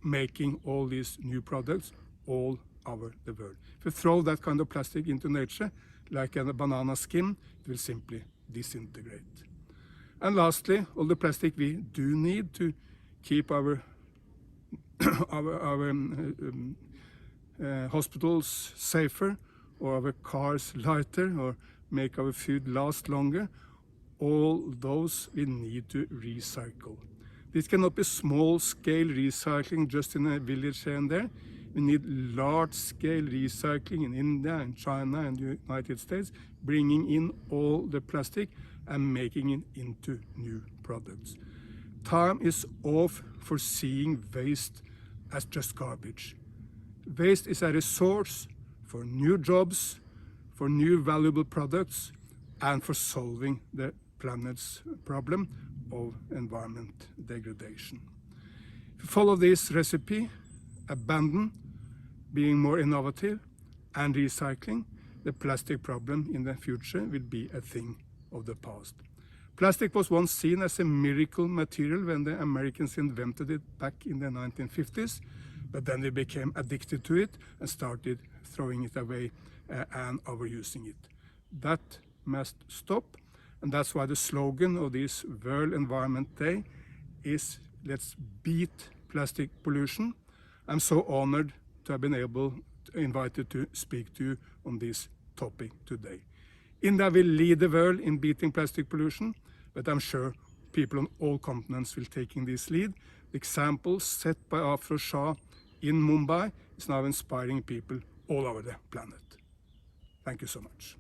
Speaker 6: making all these new products all over the world. If you throw that kind of plastic into nature, like a banana skin, it will simply disintegrate. And lastly, all the plastic we do need to keep our hospitals safer, or our cars lighter, or make our food last longer, all those we need to recycle. This cannot be small-scale recycling just in a village here and there. We need large-scale recycling in India and China and the United States, bringing in all the plastic and making it into new products. Time is off for seeing waste as just garbage. Waste is a resource for new jobs, for new valuable products, and for solving the planet's problem of environment degradation. If you follow this recipe, abandon, being more innovative, and recycling, the plastic problem in the future will be a thing of the past. Plastic was once seen as a miracle material when the Americans invented it back in the 1950s, but then they became addicted to it and started throwing it away and overusing it. That must stop, and that's why the slogan of this World Environment Day is "Let's beat plastic pollution." I'm so honored to have been invited to speak to you on this topic today. India will lead the world in beating plastic pollution, but I'm sure people on all continents will take in this lead. The example set by Afro Shah in Mumbai is now inspiring people all over the planet. Thank you so much.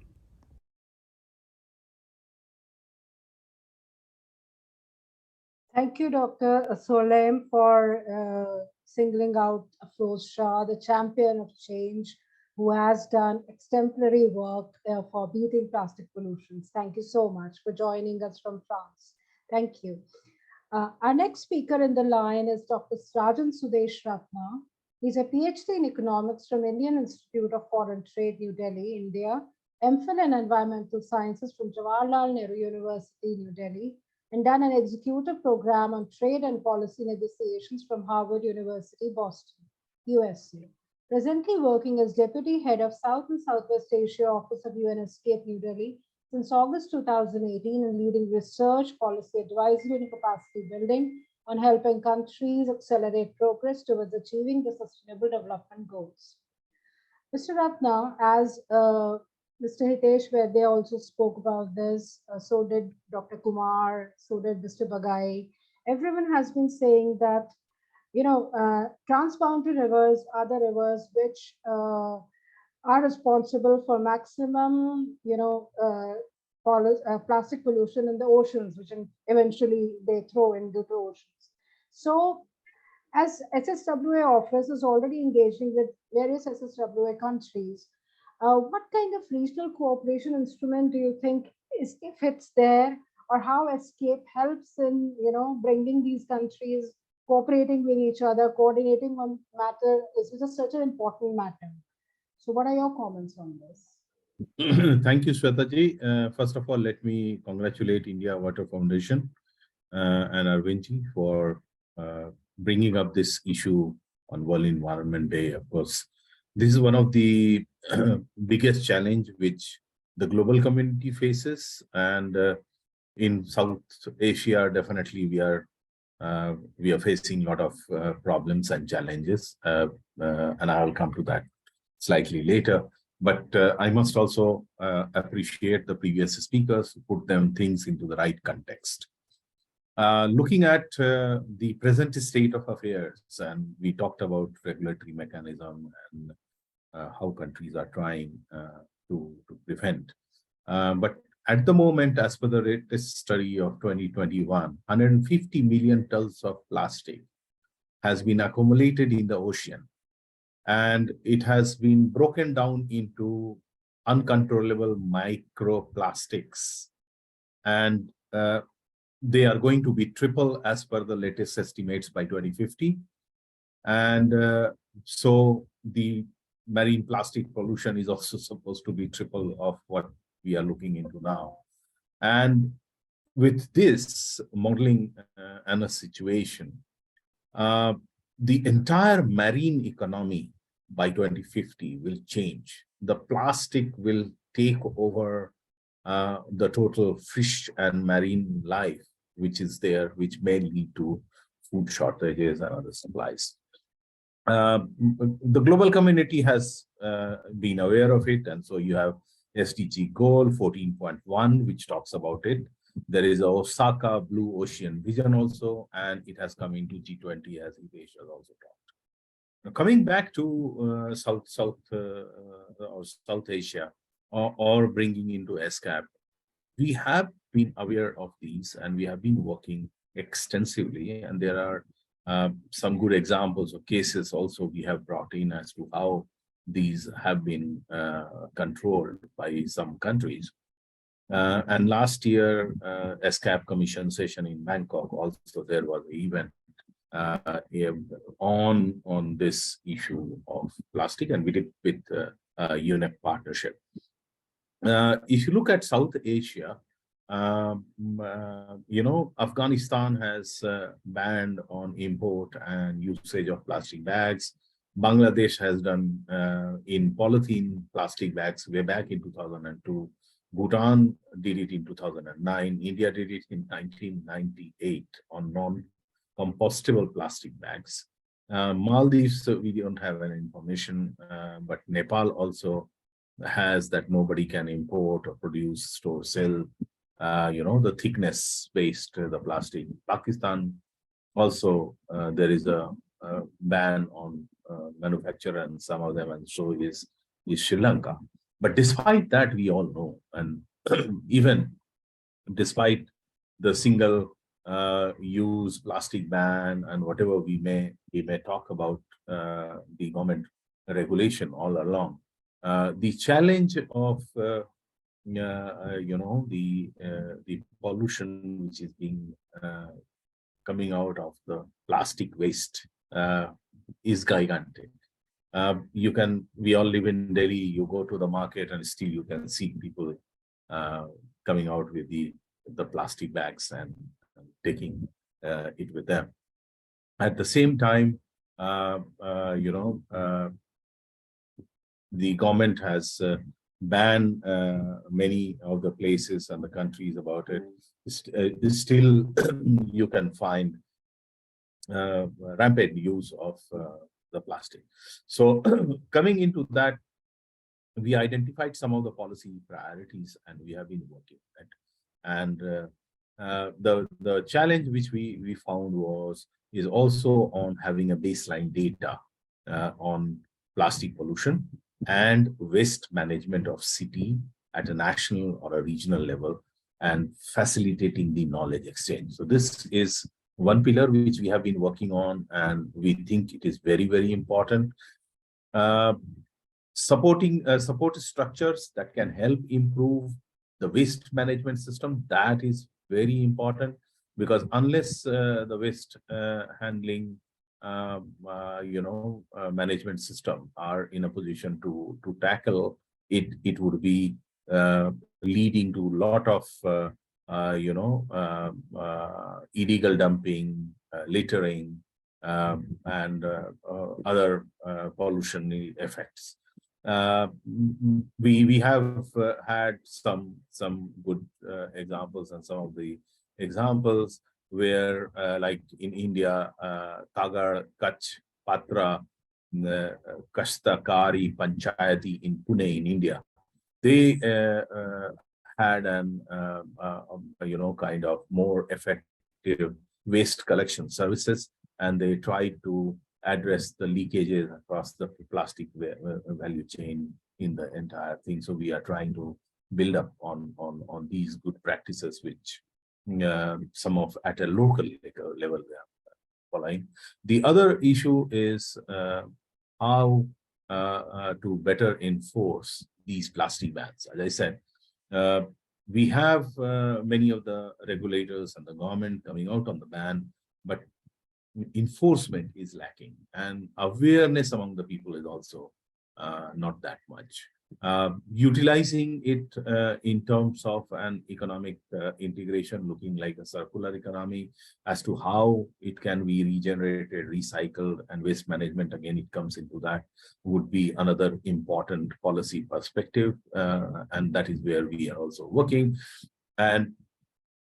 Speaker 1: Thank you, Dr. Solem, for singling out Afroz Shah, the champion of change, who has done exemplary work for beating plastic pollutions. Thank you so much for joining us from France. Thank you. Our next speaker in the line is Dr. Rajan Sudesh Ratna. He's a PhD in economics from Indian Institute of Foreign Trade, New Delhi, India, MPhil in environmental sciences from Jawaharlal Nehru University, New Delhy, and done an executive program on trade and policy negotiations from Harvard University, Boston, USA. Presently working as Deputy Head of South and Southwest Asia Office of UNSCAP, New Delhi, since August 2018, and leading research, policy advisory, and capacity building on helping countries accelerate progress towards achieving the Sustainable Development Goals. Mr. Ratna, as Mr. Hitesh Vaidya also spoke about this, so did Dr. Kumar, so did Mr. Bagai. Everyone has been saying that, transboundary rivers are the rivers which are responsible for maximum, plastic pollution in the oceans, which eventually they throw into the oceans. So as SSWA office is already engaging with various SSWA countries, what kind of regional cooperation instrument do you think is, if it's there, or how Escape helps in, bringing these countries cooperating with each other, coordinating on matter is just such an important matter. So what are your comments on this?
Speaker 7: Thank you, Swetaji. First of all, let me congratulate India Water Foundation and Arvindji for bringing up this issue on World Environment Day. Of course, this is one of the biggest challenge which the global community faces, and in South Asia, definitely we are facing a lot of problems and challenges, and I will come to that slightly later. But I must also appreciate the previous speakers who put them things into the right context. Looking at the present state of affairs, and we talked about regulatory mechanism and how countries are trying to prevent. But at the moment, as per the latest study of 2021, 150 million tons of plastic has been accumulated in the ocean. And it has been broken down into uncontrollable microplastics. And they are going to be triple as per the latest estimates by 2050. And so the marine plastic pollution is also supposed to be triple of what we are looking into now. And with this modeling and a situation, the entire marine economy by 2050 will change. The plastic will take over the total fish and marine life, which is there, which may lead to food shortages and other supplies. The global community has been aware of it, and so you have SDG goal 14.1, which talks about it. There is a Osaka Blue Ocean vision also, and it has come into G20 as Hitesh has also talked. Now, coming back to South Asia, or bringing into ESCAP, we have been aware of these and we have been working extensively, and there are some good examples of cases also we have brought in as to how these have been controlled by some countries. And last year, ESCAP Commission session in Bangkok, also there was an event on this issue of plastic, and we did with UNEP partnership. If you look at South Asia, Afghanistan has banned on import and usage of plastic bags. Bangladesh has done in polythene plastic bags way back in 2002. Bhutan did it in 2009. India did it in 1998 on non-compostable plastic bags. Maldives, we don't have any information, but Nepal also has that nobody can import or produce, store, sell, the thickness based the plastic. Pakistan also, there is a ban on manufacture and some of them, and so is Sri Lanka. But despite that, we all know, and even despite the single use plastic ban and whatever we may talk about the government regulation all along, the challenge of the pollution which is being coming out of the plastic waste is gigantic. We all live in Delhi, you go to the market and still you can see people coming out with the plastic bags and taking it with them. At the same time, the government has banned many of the places and the countries about it. Still, you can find rampant use of the plastic. So coming into that, we identified some of the policy priorities and we have been working on it. And the challenge which we found is also on having a baseline data on plastic pollution and waste management of city at a national or a regional level, and facilitating the knowledge exchange. So this is one pillar which we have been working on, and we think it is very, very important. Support structures that can help improve the waste management system, that is very important, because unless the waste handling management system are in a position to tackle it, it would be leading to a lot of illegal dumping, littering, and other pollution effects. We have had some good examples, and some of the examples where like in India, Kagar, Kutch, Patra, Kastakari Panchayati in Pune in India, they had an kind of more effective waste collection services, and they tried to address the leakages across the plastic value chain in the entire thing. So we are trying to build up on these good practices, which some of at a local level they are following. The other issue is how to better enforce these plastic bans. As I said, we have many of the regulators and the government coming out on the ban, but enforcement is lacking, and awareness among the people is also not that much. Utilizing it in terms of an economic integration, looking like a circular economy, as to how it can be regenerated, recycled, and waste management, again, it comes into that, would be another important policy perspective, and that is where we are also working. And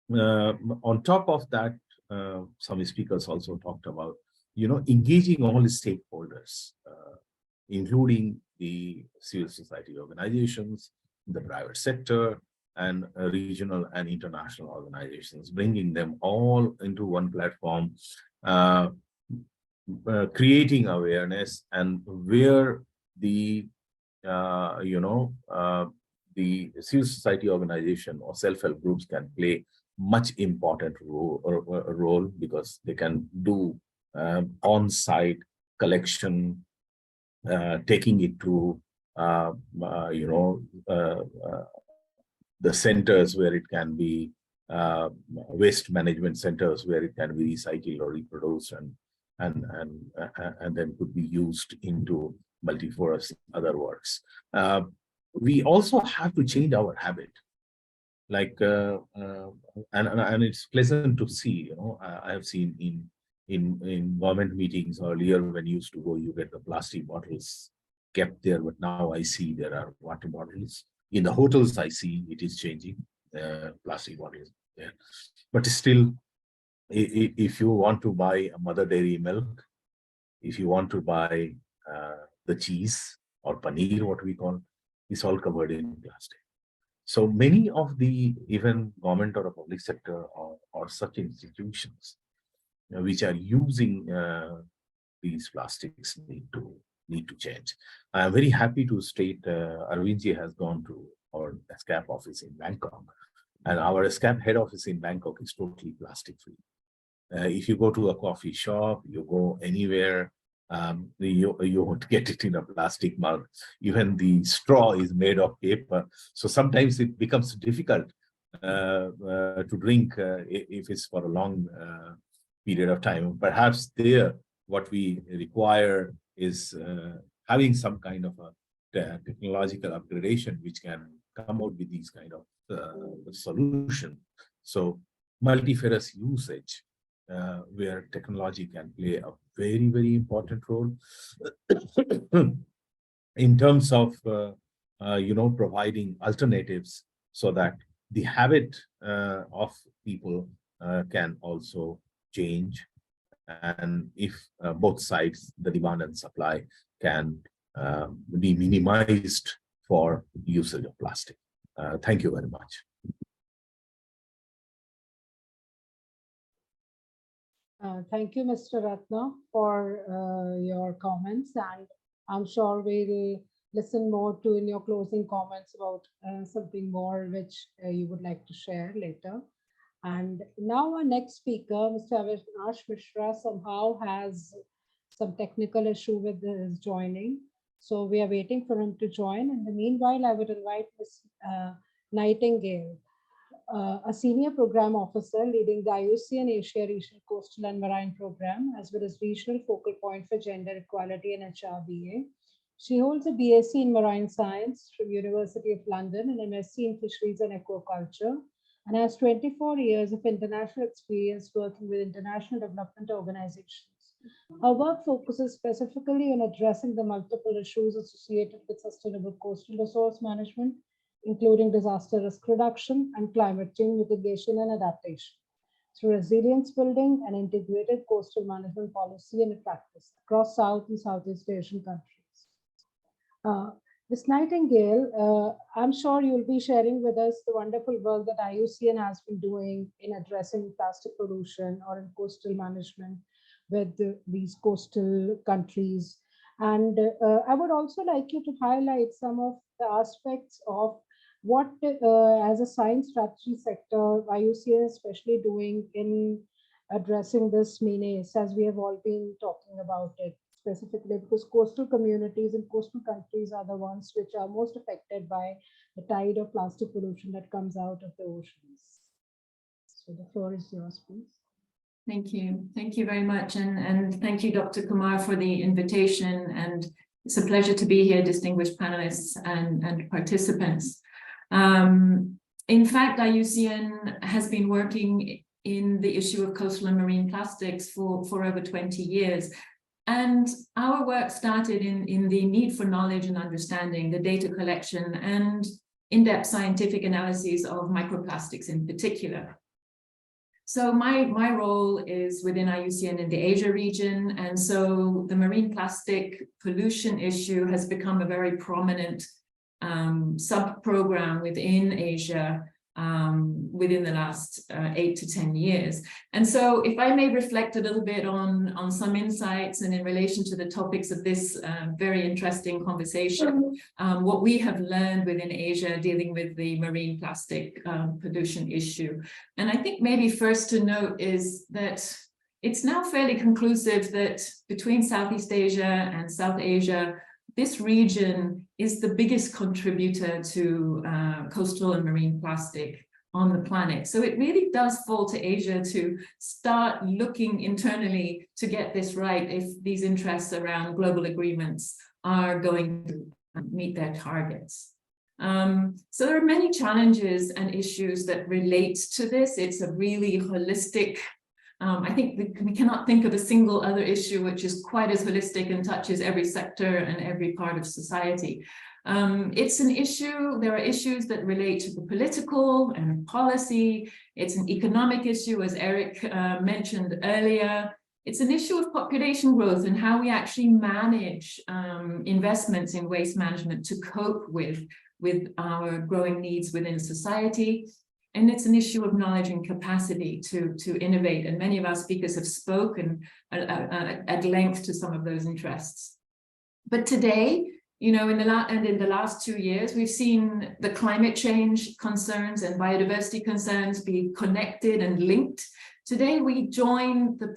Speaker 7: on top of that, some speakers also talked about, engaging all stakeholders, including the civil society organizations, the private sector, and regional and international organizations, bringing them all into one platform, creating awareness, and where the the civil society organization or self-help groups can play much important role, because they can do on-site collection, taking it to the centers where it can be waste management centers where it can be recycled or reproduced, and then could be used into multifarious other works. We also have to change our habit. Like and it's pleasant to see. I have seen in government meetings earlier, when you used to go, you get the plastic bottles kept there, but now I see there are water bottles. In the hotels, I see it is changing, plastic bottles there. But still, if you want to buy a mother dairy milk, if you want to buy the cheese or paneer, what we call, it's all covered in plastic. So many of the even government or a public sector or such institutions which are using these plastics need to change. I am very happy to state Arvindji has gone to our SCAP office in Bangkok, and our SCAP head office in Bangkok is totally plastic free. If you go to a coffee shop, you go anywhere, you won't get it in a plastic mug. Even the straw is made of paper. So sometimes it becomes difficult to drink if it's for a long period of time. Perhaps there, what we require is having some kind of a technological upgradation which can come out with these kind of solution. So multifarious usage, where technology can play a very, very important role in terms of providing alternatives, so that the habit of people can also change, and if both sides, the demand and supply, can be minimized for usage of plastic. Thank you very much.
Speaker 1: Thank you, Mr. Ratna, for your comments, and I'm sure we'll listen more to in your closing comments about something more which you would like to share later. And now our next speaker, Mr. Avinash Mishra, somehow has some technical issue with his joining. So we are waiting for him to join. In the meanwhile, I would invite Ms. Nightingale, a senior program officer leading the IUCN Asia Regional Coastal and Marine Program, as well as regional focal point for gender equality and HRBA. She holds a BSc in Marine Science from University of London and MSc in Fisheries and Aquaculture, and has 24 years of international experience working with international development organizations. Her work focuses specifically on addressing the multiple issues associated with sustainable coastal resource management, including disaster risk reduction and climate change mitigation and adaptation, through resilience building and integrated coastal management policy and practice across South and Southeast Asian countries. Ms. Nightingale, I'm sure you'll be sharing with us the wonderful work that IUCN has been doing in addressing plastic pollution or in coastal management with these coastal countries. And I would also like you to highlight some of the aspects of what, as a science strategy sector, IUCN is especially doing in addressing this menace, as we have all been talking about it, specifically because coastal communities and coastal countries are the ones which are most affected by the tide of plastic pollution that comes out of the oceans. So the floor is yours, please.
Speaker 8: Thank you. Thank you very much. And thank you, Dr. Kumar, for the invitation. And it's a pleasure to be here, distinguished panelists and participants. In fact, IUCN has been working in the issue of coastal and marine plastics for over 20 years. And our work started in the need for knowledge and understanding, the data collection and in-depth scientific analyses of microplastics in particular. So my role is within IUCN in the Asia region. And so the marine plastic pollution issue has become a very prominent sub-program within Asia within the last 8 to 10 years. And so if I may reflect a little bit on some insights and in relation to the topics of this very interesting conversation, what we have learned within Asia dealing with the marine plastic pollution issue. And I think maybe first to note is that it's now fairly conclusive that between Southeast Asia and South Asia, this region is the biggest contributor to coastal and marine plastic on the planet. So it really does fall to Asia to start looking internally to get this right if these interests around global agreements are going to meet their targets. So there are many challenges and issues that relate to this. It's a really holistic I think we cannot think of a single other issue which is quite as holistic and touches every sector and every part of society. It's an issue, there are issues that relate to the political and policy. It's an economic issue, as Eric mentioned earlier. It's an issue of population growth and how we actually manage investments in waste management to cope with our growing needs within society. And it's an issue of knowledge and capacity to innovate. And many of our speakers have spoken at length to some of those interests. But today, you know, in the last 2 years, we've seen the climate change concerns and biodiversity concerns be connected and linked. Today, we join the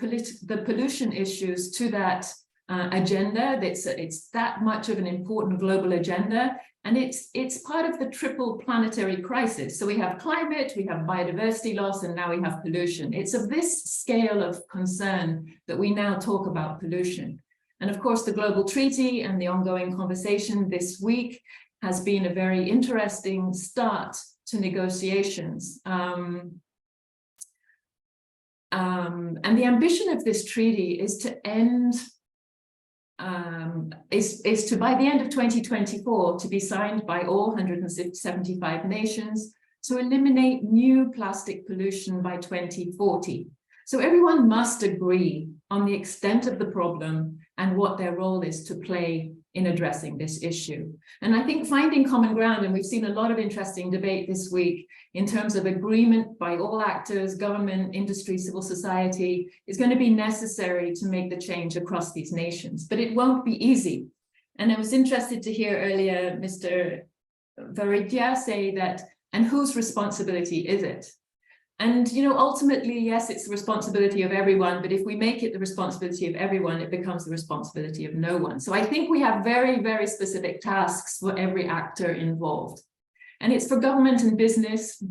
Speaker 8: pollution issues to that agenda. It's that much of an important global agenda. And it's part of the triple planetary crisis. So we have climate, we have biodiversity loss, and now we have pollution. It's of this scale of concern that we now talk about pollution. And of course, the global treaty and the ongoing conversation this week has been a very interesting start to negotiations. And the ambition of this treaty is to end is to, by the end of 2024, to be signed by all 175 nations to eliminate new plastic pollution by 2040. So everyone must agree on the extent of the problem and what their role is to play in addressing this issue. And I think finding common ground, and we've seen a lot of interesting debate this week in terms of agreement by all actors, government, industry, civil society, is going to be necessary to make the change across these nations. But it won't be easy. And I was interested to hear earlier Mr. Varidya say that, and whose responsibility is it? And, you know, ultimately, yes, it's the responsibility of everyone, but if we make it the responsibility of everyone, it becomes the responsibility of no one. So I think we have very, very specific tasks for every actor involved. And it's for government and business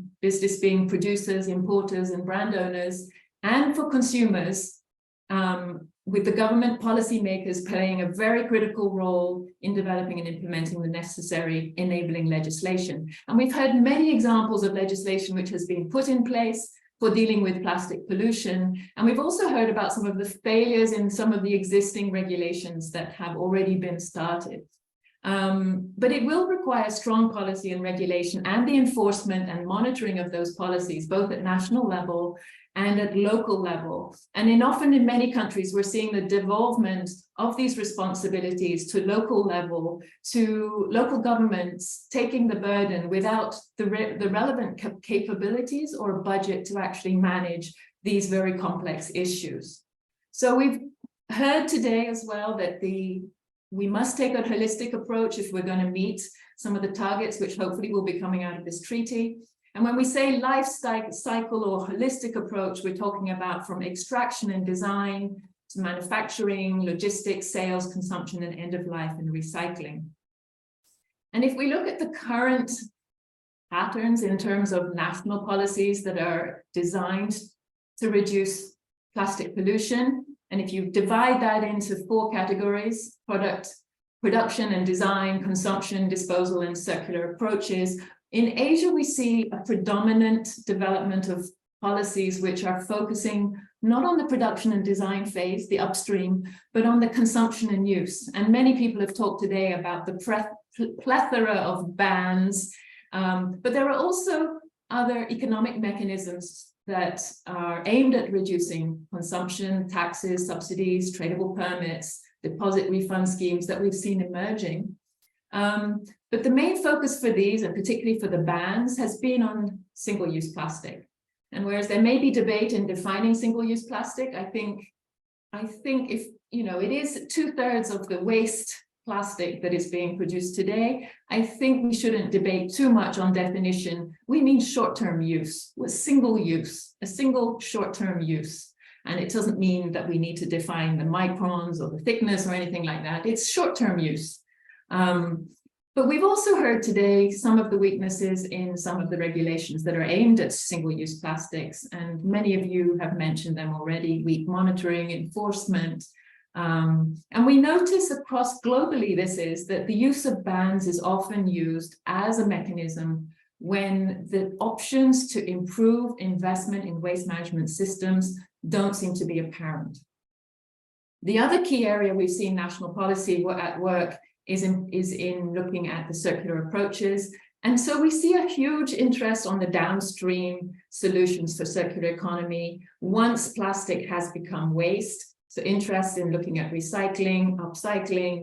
Speaker 8: being producers, importers, and brand owners, and for consumers, with the government policymakers playing a very critical role in developing and implementing the necessary enabling legislation. And we've heard many examples of legislation which has been put in place for dealing with plastic pollution. And we've also heard about some of the failures in some of the existing regulations that have already been started. But it will require strong policy and regulation and the enforcement and monitoring of those policies, both at national level and at local level. And often in many countries, we're seeing the devolvement of these responsibilities to local level, to local governments taking the burden without the relevant capabilities or budget to actually manage these very complex issues. So we've heard today as well that we must take a holistic approach if we're going to meet some of the targets which hopefully will be coming out of this treaty. And when we say life cycle or holistic approach, we're talking about from extraction and design to manufacturing, logistics, sales, consumption, and end of life and recycling. And if we look at the current patterns in terms of national policies that are designed to reduce plastic pollution, and if you divide that into 4 categories: production and design, consumption, disposal, and circular approaches. In Asia, we see a predominant development of policies which are focusing not on the production and design phase, the upstream, but on the consumption and use. And many people have talked today about the plethora of bans, but there are also other economic mechanisms that are aimed at reducing consumption, taxes, subsidies, tradable permits, deposit refund schemes that we've seen emerging. But the main focus for these, and particularly for the bans, has been on single-use plastic. And whereas there may be debate in defining single-use plastic, I think if, you know, it is 2/3 of the waste plastic that is being produced today, I think we shouldn't debate too much on definition. We mean short-term use, with single use, a single short-term use. And it doesn't mean that we need to define the microns or the thickness or anything like that. It's short-term use. But we've also heard today some of the weaknesses in some of the regulations that are aimed at single-use plastics. And many of you have mentioned them already: weak monitoring, enforcement. And we notice across globally that the use of bans is often used as a mechanism when the options to improve investment in waste management systems don't seem to be apparent. The other key area we've seen national policy at work is in looking at the circular approaches. And so we see a huge interest on the downstream solutions for circular economy once plastic has become waste. So interest in looking at recycling, upcycling,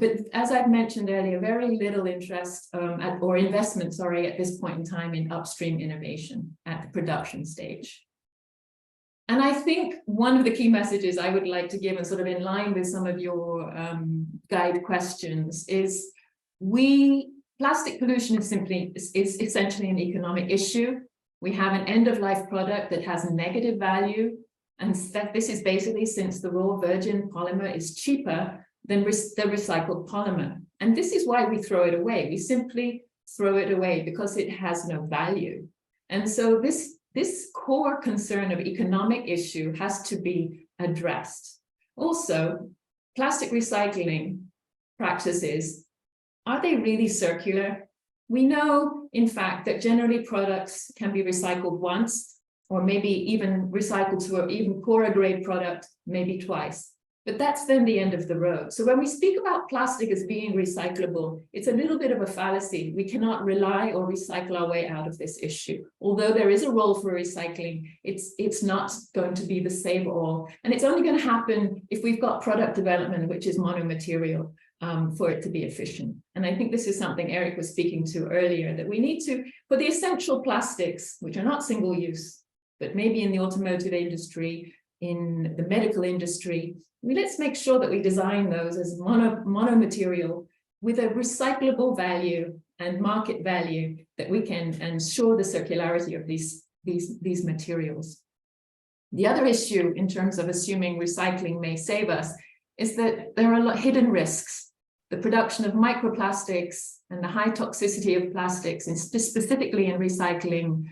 Speaker 8: but as I've mentioned earlier, very little interest or investment, at this point in time in upstream innovation at the production stage. And I think one of the key messages I would like to give, and sort of in line with some of your guide questions, is plastic pollution is essentially an economic issue. We have an end-of-life product that has negative value. And this is basically since the raw virgin polymer is cheaper than the recycled polymer. And this is why we throw it away. We simply throw it away because it has no value. And so this core concern of economic issue has to be addressed. Also, plastic recycling practices, are they really circular? We know, in fact, that generally products can be recycled once, or maybe even recycled to an even poorer grade product, maybe twice. But that's then the end of the road. So when we speak about plastic as being recyclable, it's a little bit of a fallacy. We cannot rely or recycle our way out of this issue. Although there is a role for recycling, it's not going to be the save-all. And it's only going to happen if we've got product development, which is monomaterial, for it to be efficient. And I think this is something Eric was speaking to earlier, that we need to, for the essential plastics, which are not single-use, but maybe in the automotive industry, in the medical industry, let's make sure that we design those as monomaterial with a recyclable value and market value, that we can ensure the circularity of these these materials. The other issue in terms of assuming recycling may save us is that there are a lot of hidden risks. The production of microplastics and the high toxicity of plastics, and specifically in recycling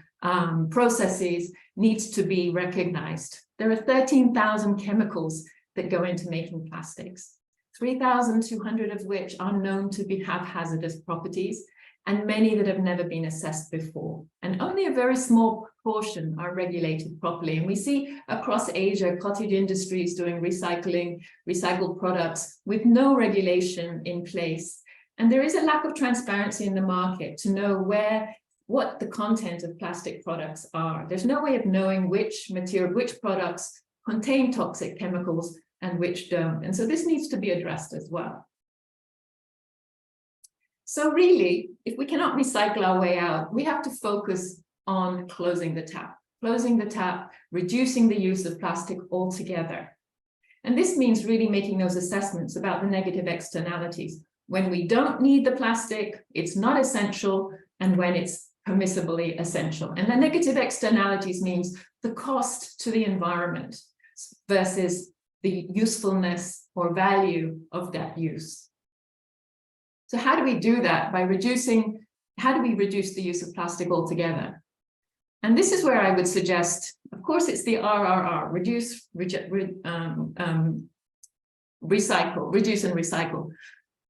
Speaker 8: processes, needs to be recognized. There are 13,000 chemicals that go into making plastics, 3,200 of which are known to have hazardous properties, and many that have never been assessed before. And only a very small portion are regulated properly. And we see across Asia, cottage industries doing recycled products with no regulation in place. And there is a lack of transparency in the market to know what the content of plastic products are. There's no way of knowing which products contain toxic chemicals and which don't. And so this needs to be addressed as well. So really, if we cannot recycle our way out, we have to focus on closing the tap, reducing the use of plastic altogether. And this means really making those assessments about the negative externalities. When we don't need the plastic, it's not essential, and when it's permissibly essential. And the negative externalities means the cost to the environment versus the usefulness or value of that use. So how do we do that? How do we reduce the use of plastic altogether? And this is where I would suggest, of course, it's the RRR, reduce, reduce and recycle.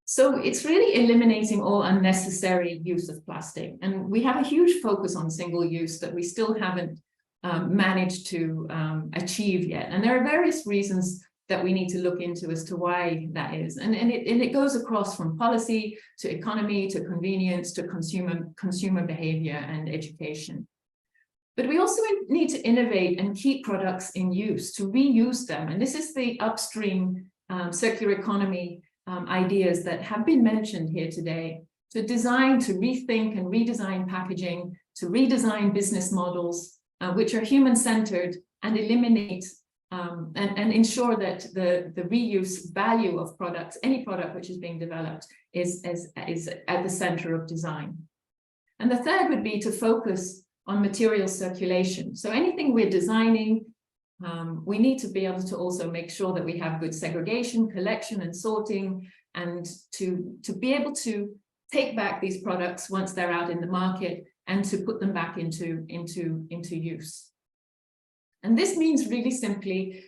Speaker 8: So it's really eliminating all unnecessary use of plastic. And we have a huge focus on single use that we still haven't managed to achieve yet. And there are various reasons that we need to look into as to why that is. And it goes across from policy to economy to convenience to consumer behavior and education. But we also need to innovate and keep products in use, to reuse them. And this is the upstream circular economy ideas that have been mentioned here today, to design, to rethink and redesign packaging, to redesign business models, which are human-centered and eliminate and ensure that the reuse value of products, any product which is being developed, is at the center of design. And the third would be to focus on material circulation. So anything we're designing, we need to be able to also make sure that we have good segregation, collection, and sorting, and to be able to take back these products once they're out in the market and to put them back into use. And this means really simply,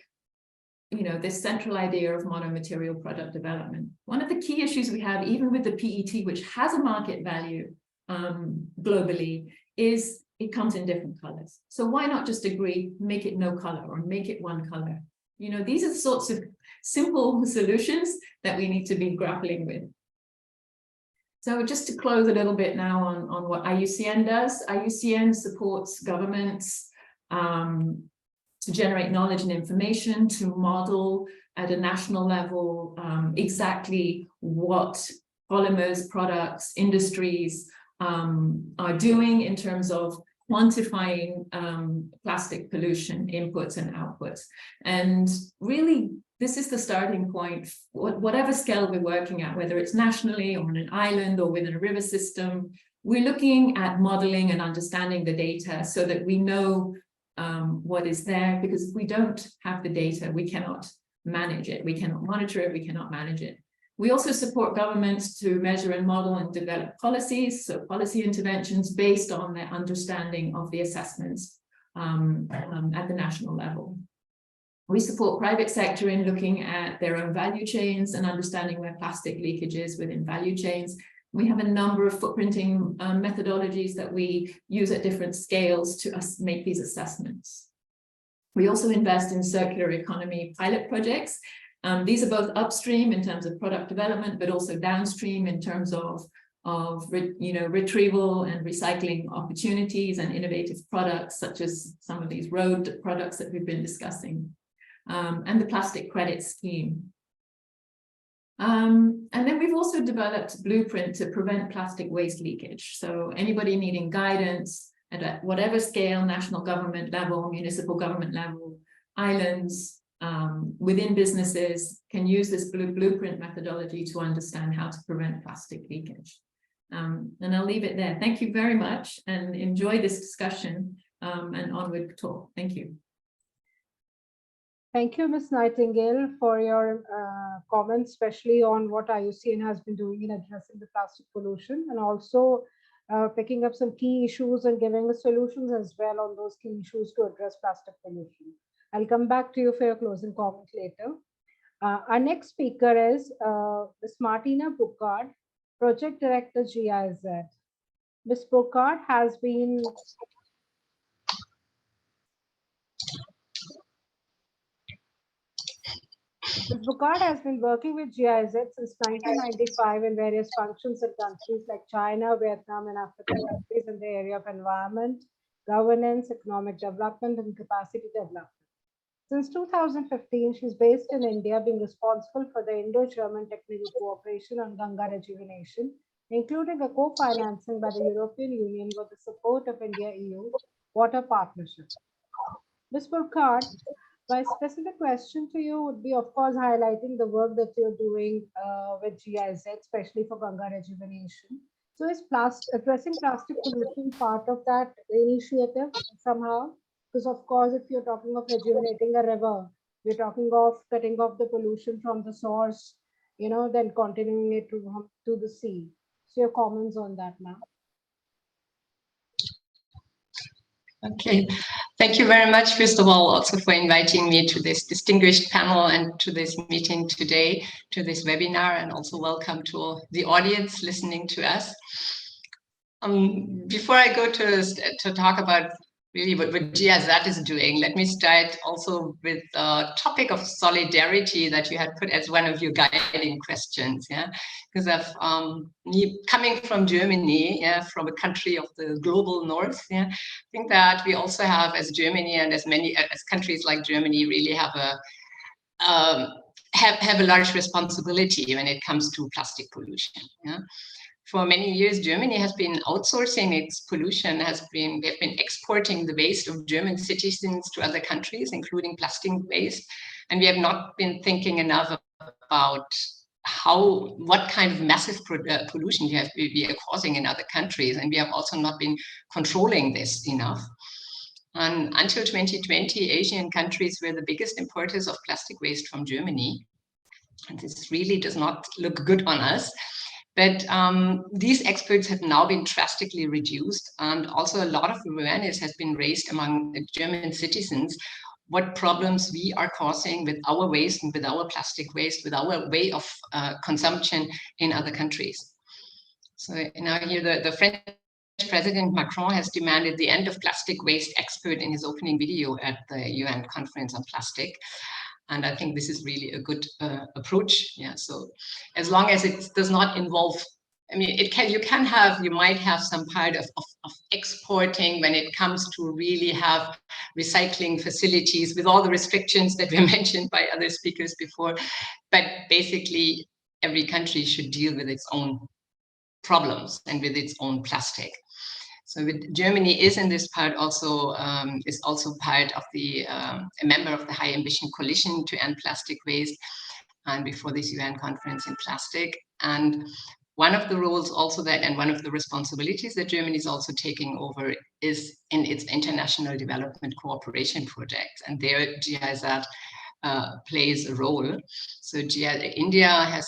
Speaker 8: this central idea of mono-material product development. One of the key issues we have, even with the PET, which has a market value globally, is it comes in different colors. So why not just agree, make it no color or make it one color? These are the sorts of simple solutions that we need to be grappling with. So just to close a little bit now on what IUCN does. IUCN supports governments to generate knowledge and information, to model at a national level exactly what polymers, products, industries are doing in terms of quantifying plastic pollution inputs and outputs. And really, this is the starting point, whatever scale we're working at, whether it's nationally or on an island or within a river system, we're looking at modeling and understanding the data so that we know what is there, because if we don't have the data, we cannot manage it, we cannot monitor it, we cannot manage it. We also support governments to measure and model and develop policies, so policy interventions based on their understanding of the assessments at the national level. We support private sector in looking at their own value chains and understanding where plastic leakage is within value chains. We have a number of footprinting methodologies that we use at different scales to make these assessments. We also invest in circular economy pilot projects. These are both upstream in terms of product development, but also downstream in terms of retrieval and recycling opportunities and innovative products, such as some of these road products that we've been discussing, and the plastic credit scheme. And then we've also developed a blueprint to prevent plastic waste leakage. So anybody needing guidance at whatever scale, national government level, municipal government level, islands, within businesses, can use this blueprint methodology to understand how to prevent plastic leakage. And I'll leave it there. Thank you very much and enjoy this discussion. and onward talk. Thank you.
Speaker 1: Thank you, Ms. Nightingale, for your comments, especially on what IUCN has been doing in addressing the plastic pollution, and also picking up some key issues and giving us solutions as well on those key issues to address plastic pollution. I'll come back to you for your closing comment later. Our next speaker is Ms. Martina Burkhardt, Project Director, GIZ. Ms. Burkhardt has been Ms. Burkhardt has been working with GIZ since 1995 in various functions in countries like China, Vietnam, and African countries in the area of environment, governance, economic development, and capacity development. Since 2015, she's based in India, being responsible for the Indo-German technical cooperation on Ganga rejuvenation, including a co-financing by the European Union with the support of India-EU Water Partnership. Ms. Burkhardt, my specific question to you would be, of course, highlighting the work that you're doing with GIZ, especially for Ganga rejuvenation. So is addressing plastic pollution part of that initiative somehow? Because of course, if you're talking of rejuvenating a river, we're talking of cutting off the pollution from the source, then continuing it to the sea. So your comments on that now.
Speaker 9: Okay, thank you very much, first of all, also for inviting me to this distinguished panel and to this meeting today, to this webinar, and also welcome to the audience listening to us. Before I go to talk about really what GIZ is doing, let me start also with the topic of solidarity that you had put as one of your guiding questions, yeah? Because of coming from Germany, yeah, from a country of the global north, yeah, I think that we also have, as Germany and as countries like Germany, really have a large responsibility when it comes to plastic pollution. Yeah? For many years, Germany has been outsourcing its pollution, we have been exporting the waste of German citizens to other countries, including plastic waste. And we have not been thinking enough about what kind of massive pollution we are causing in other countries. And we have also not been controlling this enough. And until 2020, Asian countries were the biggest importers of plastic waste from Germany. And this really does not look good on us. But these exports have now been drastically reduced, and also a lot of awareness has been raised among German citizens what problems we are causing with our waste and with our plastic waste, with our way of consumption in other countries. So now here the French President Macron has demanded the end of plastic waste export in his opening video at the UN conference on plastic. And I think this is really a good approach. Yeah. So as long as it does not involve, I mean, you might have some part of exporting when it comes to really have recycling facilities with all the restrictions that were mentioned by other speakers before. But basically, every country should deal with its own problems and with its own plastic. So Germany is in this part also is also part of a member of the High Ambition Coalition to end plastic waste, and before this UN conference in plastic. And one of the roles also and one of the responsibilities that Germany is also taking over is in its international development cooperation projects, and there GIZ plays a role. So India has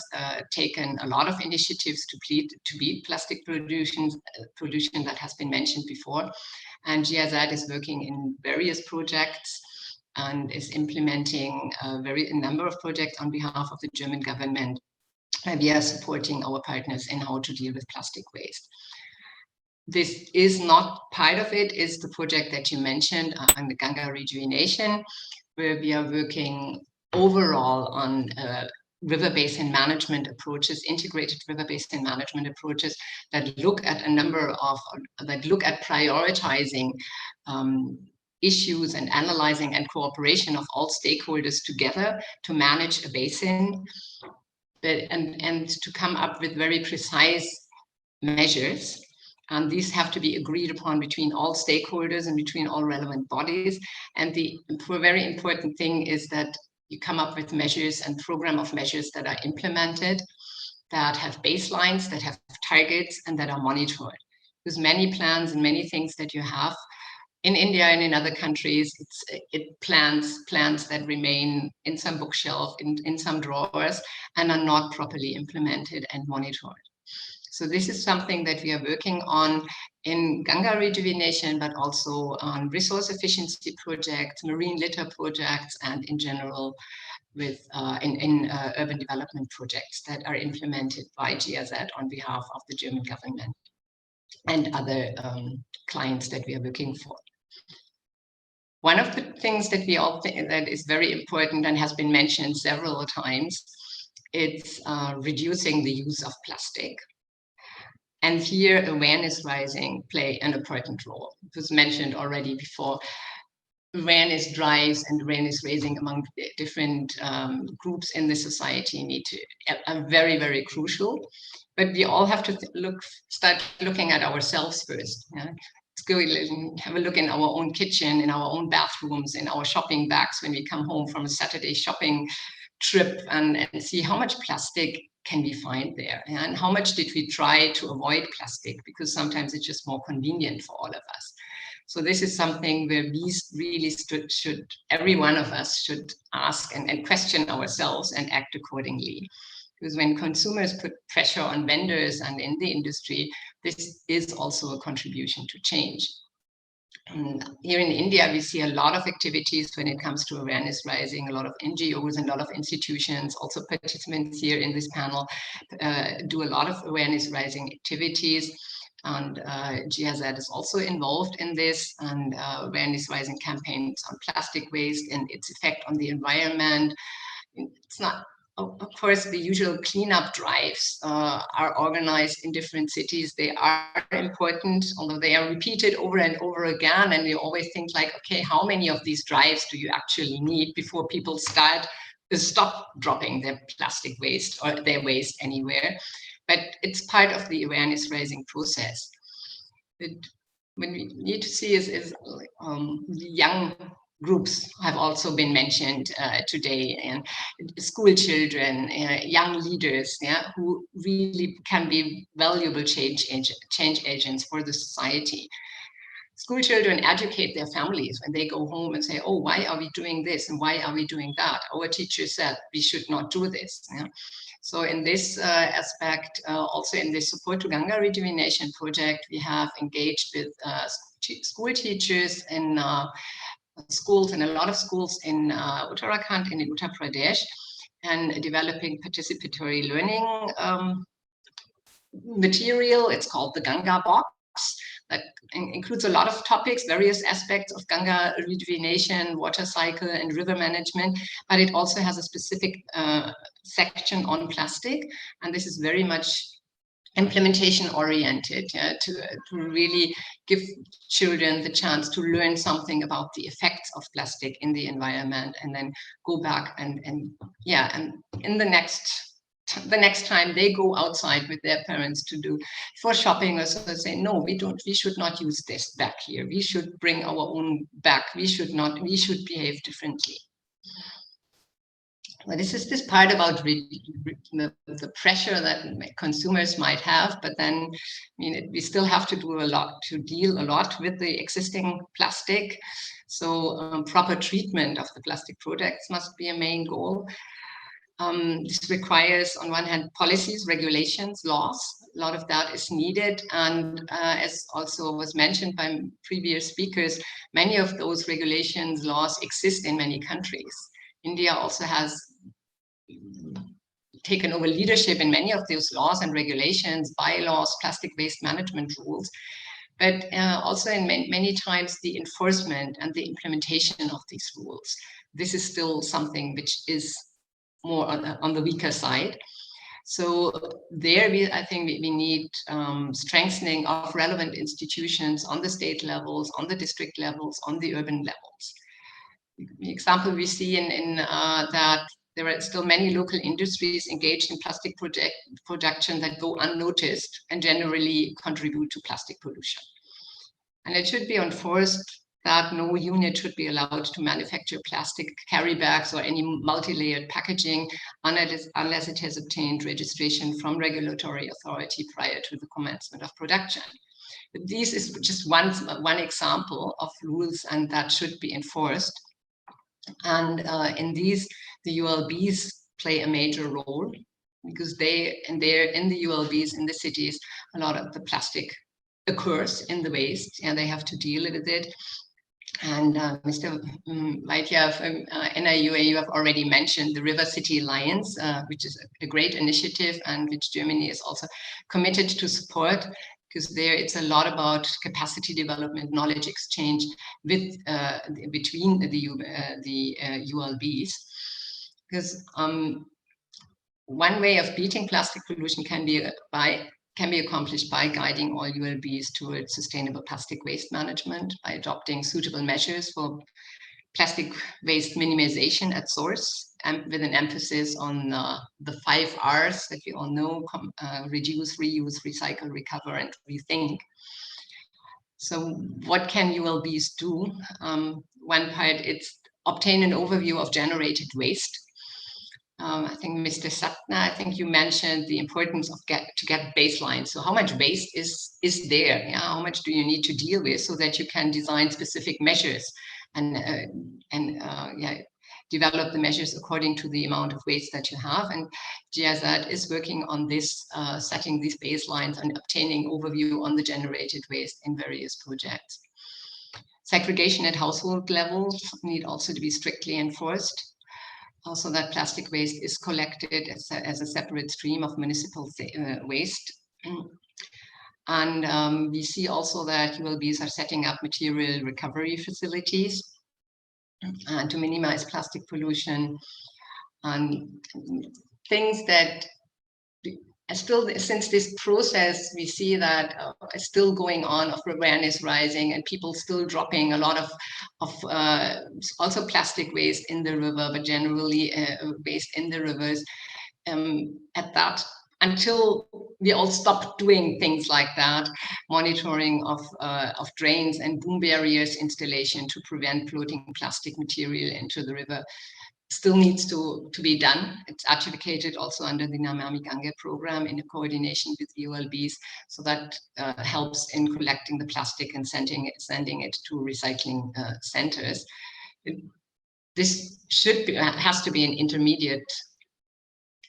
Speaker 9: taken a lot of initiatives to beat plastic pollution that has been mentioned before. And GIZ is working in various projects and is implementing a number of projects on behalf of the German government. And we are supporting our partners in how to deal with plastic waste. This is not part of it, is the project that you mentioned on the Ganga rejuvenation, where we are working overall on river basin management approaches, integrated river basin management approaches that look at prioritizing issues and analyzing and cooperation of all stakeholders together to manage a basin, and to come up with very precise measures. And these have to be agreed upon between all stakeholders and between all relevant bodies. And the very important thing is that you come up with measures and program of measures that are implemented, that have baselines, that have targets, and that are monitored. Because many plans and many things that you have in India and in other countries, it plans that remain in some bookshelf, in some drawers, and are not properly implemented and monitored. So this is something that we are working on in Ganga rejuvenation, but also on resource efficiency projects, marine litter projects, and in general with in urban development projects that are implemented by GIZ on behalf of the German government and other clients that we are working for. One of the things that we all think that is very important and has been mentioned several times, it's reducing the use of plastic. And here awareness raising play an important role. It was mentioned already before. Awareness drives and awareness raising among different groups in the society are very, very crucial. But we all have to start looking at ourselves first. Yeah? Let's go and have a look in our own kitchen, in our own bathrooms, in our shopping bags when we come home from a Saturday shopping trip, and see how much plastic can we find there, and how much did we try to avoid plastic, because sometimes it's just more convenient for all of us. So this is something where we really should, every one of us should ask and question ourselves and act accordingly. Because when consumers put pressure on vendors and in the industry, this is also a contribution to change. And here in India, we see a lot of activities when it comes to awareness raising, a lot of NGOs and a lot of institutions, also participants here in this panel, do a lot of awareness raising activities. And GIZ is also involved in this, and awareness raising campaigns on plastic waste and its effect on the environment. It's not, of course, the usual cleanup drives are organized in different cities. They are important, although they are repeated over and over again. And you always think like, okay, how many of these drives do you actually need before people stop dropping their plastic waste or their waste anywhere? But it's part of the awareness raising process. But what we need to see is young groups have also been mentioned today, and school children, young leaders, yeah, who really can be valuable change agents for the society. School children educate their families when they go home and say, oh, why are we doing this and why are we doing that? Our teacher said we should not do this. Yeah? So in this aspect, also in the Support to Ganga Rejuvenation project, we have engaged with school teachers in schools, in a lot of schools in Uttarakhand and in Uttar Pradesh, and developing participatory learning material. It's called the Ganga Box. That includes a lot of topics, various aspects of Ganga rejuvenation, water cycle, and river management, but it also has a specific section on plastic, and this is very much implementation oriented, to really give children the chance to learn something about the effects of plastic in the environment, and then go back and in the next time they go outside with their parents to do for shopping or so, they say, no, we should not use this bag here. We should bring our own bag. We should behave differently. Well, this is this part about the pressure that consumers might have, but then, I mean, we still have to do a lot to deal a lot with the existing plastic. So proper treatment of the plastic products must be a main goal. This requires, on one hand, policies, regulations, laws. A lot of that is needed. And as also was mentioned by previous speakers, many of those regulations, laws exist in many countries. India also has taken over leadership in many of those laws and regulations, bylaws, plastic waste management rules. But also in many times the enforcement and the implementation of these rules. This is still something which is more on the weaker side. So there, I think we need strengthening of relevant institutions on the state levels, on the district levels, on the urban levels. The example we see in that there are still many local industries engaged in plastic production that go unnoticed and generally contribute to plastic pollution. And it should be enforced that no unit should be allowed to manufacture plastic carry bags or any multi-layered packaging unless it has obtained registration from regulatory authority prior to the commencement of production. This is just one example of rules, and that should be enforced. And in these, the ULBs play a major role, because they're in the ULBs in the cities, a lot of the plastic occurs in the waste, and they have to deal with it. And Mr. Vaidya from NIUA, you have already mentioned the River City Alliance, which is a great initiative and which Germany is also committed to support, because there it's a lot about capacity development, knowledge exchange with between the ULBs. Because one way of beating plastic pollution can be accomplished by guiding all ULBs towards sustainable plastic waste management, by adopting suitable measures for plastic waste minimization at source, and with an emphasis on the 5 R's that we all know: reduce, reuse, recycle, recover, and rethink. So what can ULBs do? One part, it's obtain an overview of generated waste. I think Mr. Satna, I think you mentioned the importance of to get baseline. So how much waste is there? Yeah, how much do you need to deal with, so that you can design specific measures and develop the measures according to the amount of waste that you have. And GIZ is working on this, setting these baselines and obtaining overview on the generated waste in various projects. Segregation at household levels need also to be strictly enforced. Also, that plastic waste is collected as a separate stream of municipal waste. And we see also that ULBs are setting up material recovery facilities to minimize plastic pollution, and things that still, since this process, we see that is still going on, of awareness rising, and people still dropping a lot of also plastic waste in the river, but generally waste in the rivers. At that, until we all stop doing things like that, monitoring of drains and boom barriers installation to prevent floating plastic material into the river still needs to be done. It's advocated also under the Namami Gange program in a coordination with ULBs, so that helps in collecting the plastic and sending it to recycling centers. This has to be an intermediate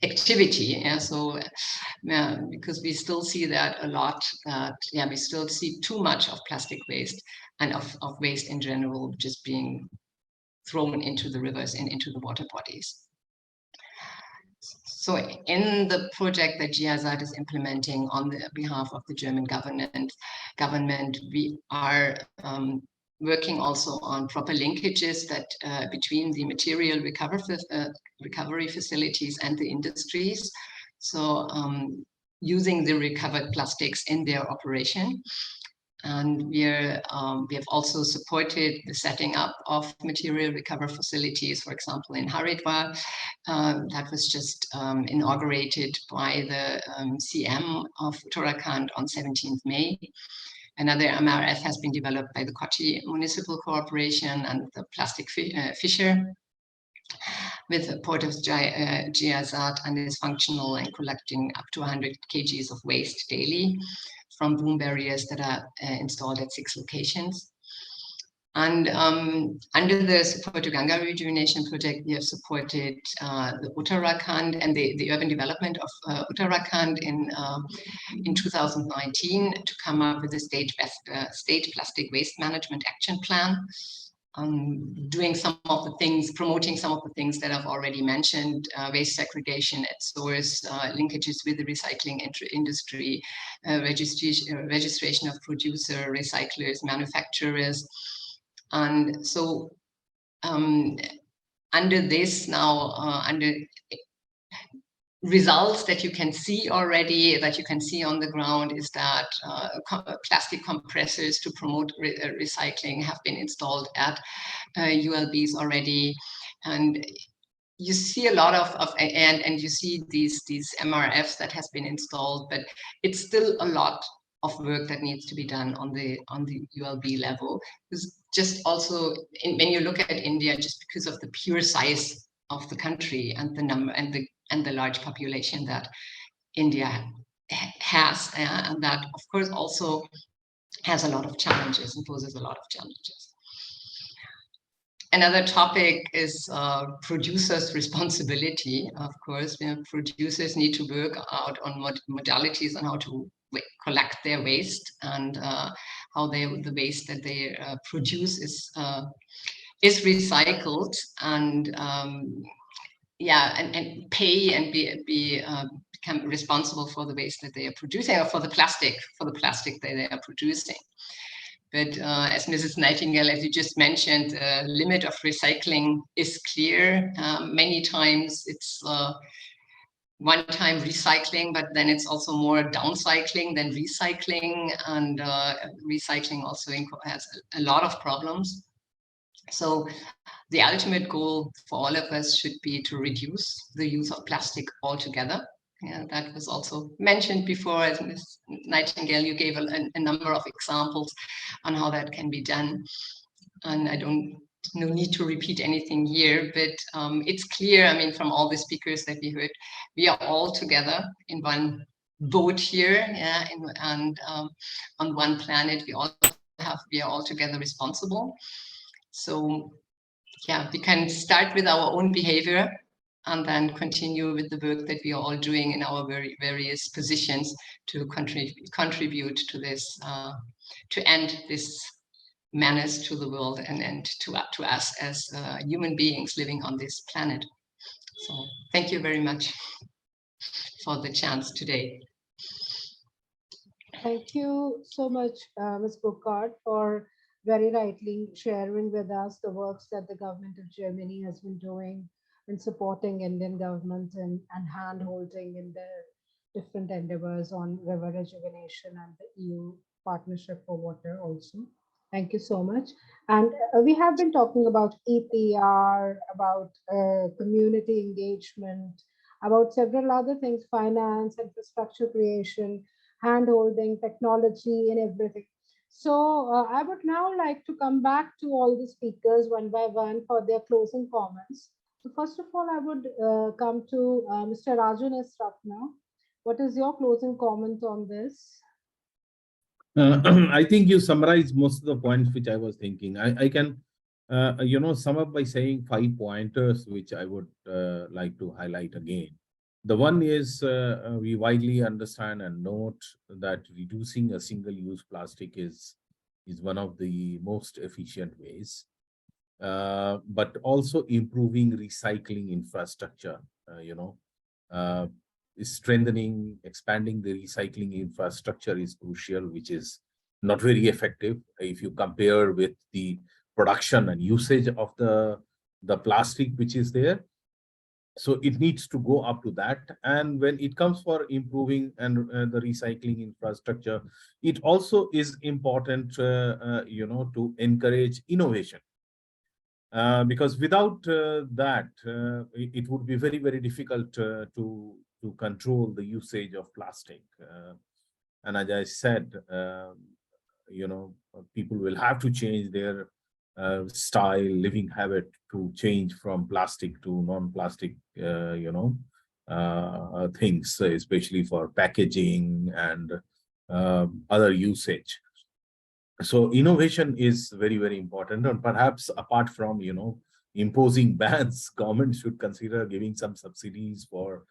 Speaker 9: activity, so because we still see that a lot, that we still see too much of plastic waste and of waste in general just being thrown into the rivers and into the water bodies. So in the project that GIZ is implementing on the behalf of the German government, we are working also on proper linkages that between the material recovery facilities and the industries. So using the recovered plastics in their operation. And we have also supported the setting up of material recovery facilities, for example, in Haridwar. That was just inaugurated by the CM of Uttarakhand on 17th May. Another MRF has been developed by the Kochi Municipal Corporation and the Plastic Fisher, with the port of GIZ, and is functional and collecting up to 100 kgs of waste daily from boom barriers that are installed at 6 locations. And under the Support to Ganga Rejuvenation Project, we have supported the Uttarakhand and the urban development of Uttarakhand in 2019 to come up with a state plastic waste management action plan. Doing some of the things, promoting some of the things that I've already mentioned, waste segregation at source, linkages with the recycling industry, registration of producer, recyclers, manufacturers. And so under this now, under results that you can see already, that you can see on the ground, is that plastic compressors to promote recycling have been installed at ULBs already. And you see a lot and you see these MRFs that has been installed, but it's still a lot of work that needs to be done on the ULB level. Because just also when you look at India, just because of the pure size of the country and the number and the large population that India has, and that of course also has a lot of challenges and poses a lot of challenges. Another topic is producers' responsibility. Of course, producers need to work out on modalities on how to collect their waste and how the waste that they produce is recycled and and pay and become responsible for the waste that they are producing, or for the plastic that they are producing. But as Mrs. Nightingale, as you just mentioned, limit of recycling is clear. Many times it's one-time recycling, but then it's also more downcycling than recycling, and recycling also has a lot of problems. So the ultimate goal for all of us should be to reduce the use of plastic altogether. Yeah, that was also mentioned before, as Ms. Nightingale, you gave a number of examples on how that can be done. And I no need to repeat anything here, but it's clear, I mean, from all the speakers that we heard, we are all together in one boat here, yeah, and on one planet, we are all together responsible. So yeah, we can start with our own behavior and then continue with the work that we are all doing in our various positions to contribute to this, to end this menace to the world and to us as human beings living on this planet. So thank you very much for the chance today.
Speaker 1: Thank you so much, Ms. Burkhardt, for very rightly sharing with us the works that the government of Germany has been doing in supporting Indian government and hand-holding in their different endeavors on river rejuvenation and the EU partnership for water also. Thank you so much. And we have been talking about EPR, about community engagement, about several other things, finance, infrastructure creation, hand-holding, technology, and everything. So I would now like to come back to all the speakers one by one for their closing comments. So first of all, I would come to Mr. Raju S. Ratna. What is your closing comment on this?
Speaker 7: I think you summarized most of the points which I was thinking. I can, sum up by saying 5 pointers, which I would like to highlight again. The one is we widely understand and note that reducing a single-use plastic is one of the most efficient ways, but also improving recycling infrastructure, strengthening, expanding the recycling infrastructure is crucial, which is not very effective if you compare with the production and usage of the plastic which is there. So it needs to go up to that. And when it comes for improving and the recycling infrastructure, it also is important, to encourage innovation. Because without that, it would be very, very difficult to control the usage of plastic. And as I said, people will have to change their style, living habit to change from plastic to non-plastic, things, especially for packaging and other usage. So innovation is very, very important. And perhaps apart from, imposing bans, government should consider giving some subsidies for,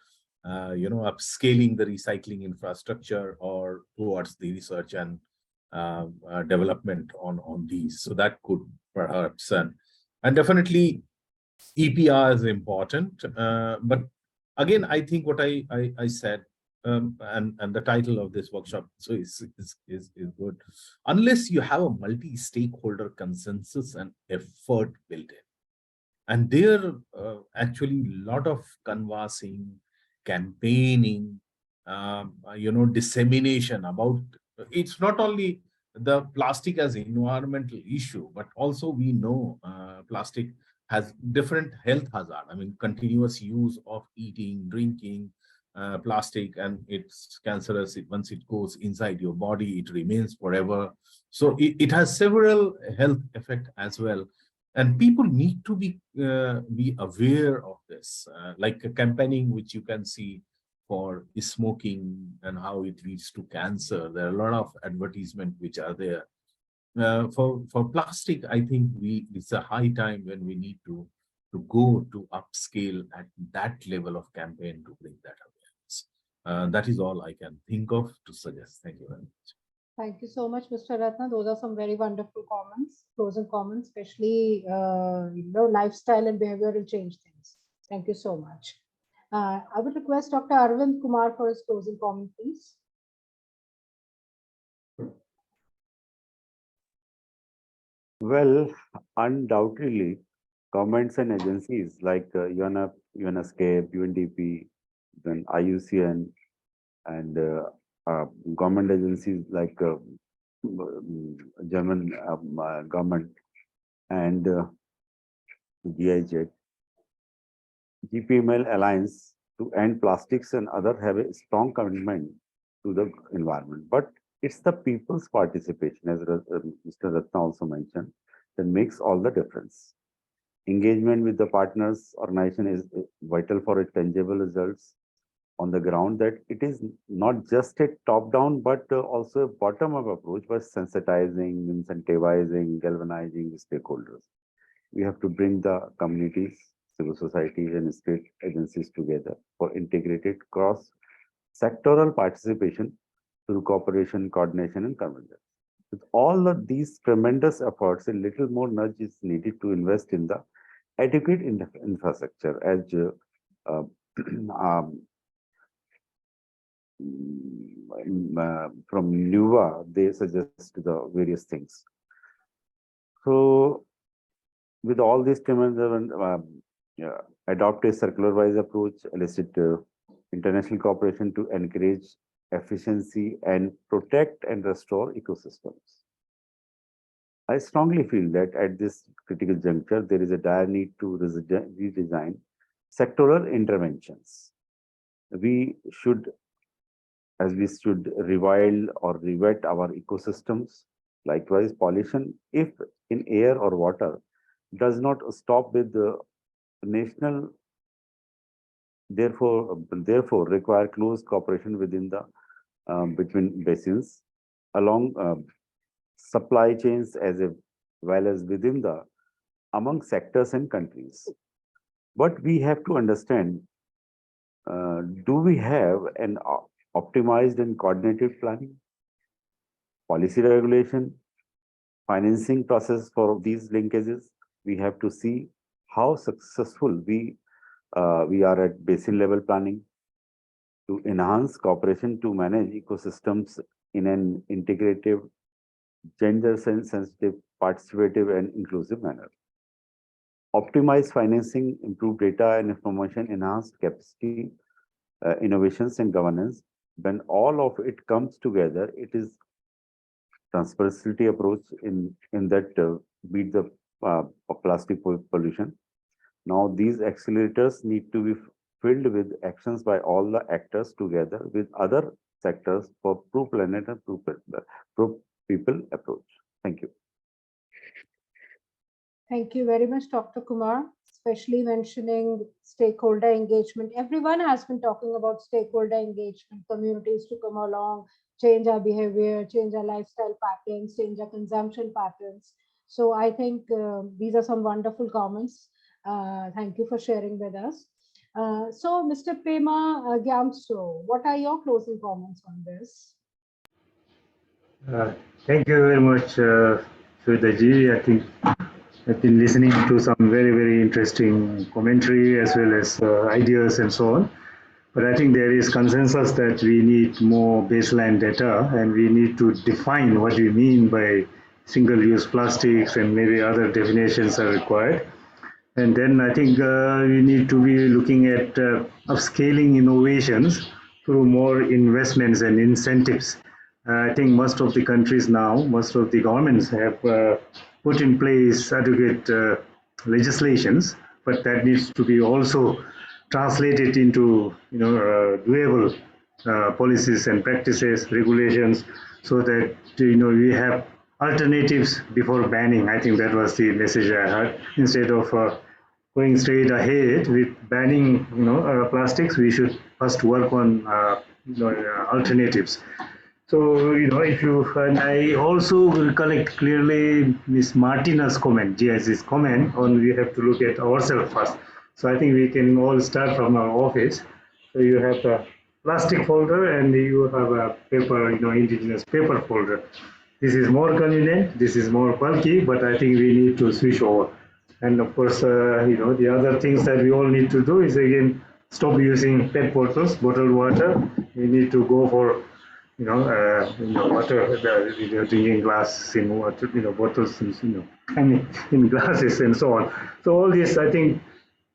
Speaker 7: upscaling the recycling infrastructure or towards the research and development on these. So that could perhaps, and definitely EPR is important. But again, I think what I said, and the title of this workshop so is good. Unless you have a multi-stakeholder consensus and effort built in, and there actually a lot of canvassing, campaigning, dissemination about. It's not only the plastic as an environmental issue, but also we know plastic has different health hazard. I mean, continuous use of eating, drinking plastic, and it's cancerous. Once it goes inside your body, it remains forever. So it has several health effects as well. And people need to be aware of this, like a campaigning, which you can see for smoking and how it leads to cancer. There are a lot of advertisements which are there. For plastic, I think it's a high time when we need to go to upscale at that level of campaign to bring that awareness. That is all I can think of to suggest. Thank you very much.
Speaker 1: Thank you so much, Mr. Ratna. Those are some very wonderful comments, closing comments, especially lifestyle and behavioral change things. Thank you so much. I would request Dr. Arvind Kumar for his closing comment, please.
Speaker 2: Well, undoubtedly, governments and agencies like UNEP, UNESCAPE, UNDP, then IUCN, and government agencies like German government and GIZ, GPML Alliance to end plastics and other have a strong commitment to the environment. But it's the people's participation, as Mr. Ratna also mentioned, that makes all the difference. Engagement with the partners organization is vital for a tangible results on the ground, that it is not just a top-down, but also a bottom-up approach by sensitizing, incentivizing, galvanizing the stakeholders. We have to bring the communities, civil societies, and state agencies together for integrated cross-sectoral participation through cooperation, coordination, and convergence. With all of these tremendous efforts, a little more nudge is needed to invest in the adequate infrastructure, as from NUVA, they suggest the various things. So, with all these tremendous, adopt a circular-wise approach, elicit international cooperation to encourage efficiency and protect and restore ecosystems. I strongly feel that at this critical juncture, there is a dire need to redesign sectoral interventions. We should revile or revet our ecosystems. Likewise, pollution, if in air or water, does not stop with the national, therefore require close cooperation within the between basins, along supply chains, as well as within the among sectors and countries. But we have to understand, do we have an optimized and coordinated planning, policy regulation, financing process for these linkages? We have to see how successful we are at basin level planning to enhance cooperation to manage ecosystems in an integrative, gender sensitive, participative, and inclusive manner. Optimize financing, improve data and information, enhanced capacity, innovations and governance. When all of it comes together, it is transparency approach in that beat the plastic pollution. Now these accelerators need to be filled with actions by all the actors together with other sectors for pro planet and pro people approach. Thank you.
Speaker 1: Thank you very much, Dr. Kumar, especially mentioning stakeholder engagement. Everyone has been talking about stakeholder engagement, communities to come along, change our behavior, change our lifestyle patterns, change our consumption patterns. So I think these are some wonderful comments. Thank you for sharing with us. So Mr. Prema Gyamso, what are your closing comments on this?
Speaker 4: Thank you very much, Shwetaji. I think I've been listening to some very, very interesting commentary as well as ideas and so on. But I think there is consensus that we need more baseline data and we need to define what we mean by single-use plastics, and maybe other definitions are required. And then I think we need to be looking at upscaling innovations through more investments and incentives. I think most of the countries now, most of the governments have put in place adequate legislations, but that needs to be also translated into doable policies and practices, regulations, so that we have alternatives before banning. I think that was the message I heard. Instead of going straight ahead with banning plastics, we should first work on alternatives. So, if you, and I also recollect clearly Miss Martina's comment, GIC's comment on we have to look at ourselves first. So I think we can all start from our office. So you have the plastic folder and you have a paper, indigenous paper folder. This is more convenient, this is more bulky, but I think we need to switch over. And of course, the other things that we all need to do is again, stop using PET bottles, bottled water. We need to go for water, drinking glass in water, bottles, in glasses and so on. So all this, I think,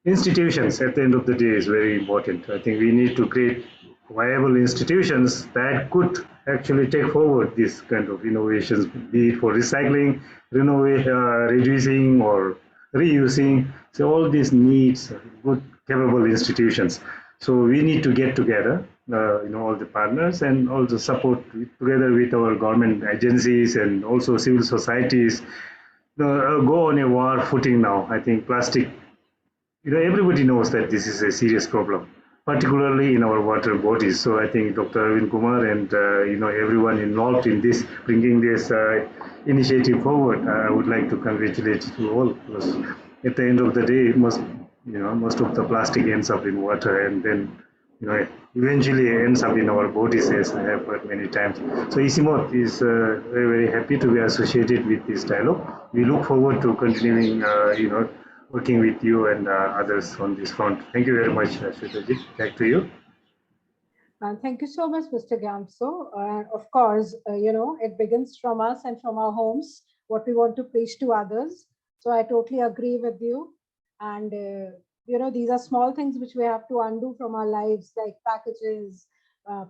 Speaker 4: institutions at the end of the day is very important. I think we need to create viable institutions that could actually take forward this kind of innovations, be it for recycling, reducing or reusing. So all these needs good, capable institutions. So we need to get together, all the partners and also support together with our government agencies and also civil societies, go on a war footing now. I think plastic, everybody knows that this is a serious problem, particularly in our water bodies. So I think Dr. Arvind Kumar and everyone involved in this, bringing this initiative forward, I would like to congratulate you all. Because at the end of the day, most of the plastic ends up in water and then eventually ends up in our bodies, as I have heard many times. So ICIMOD is very, very happy to be associated with this dialogue. We look forward to continuing, working with you and others on this front. Thank you very much, Shwetaji. Back to you.
Speaker 1: Thank you so much, Mr. Gamso. Of course, it begins from us and from our homes, what we want to preach to others. So I totally agree with you. And, these are small things which we have to undo from our lives, like packages,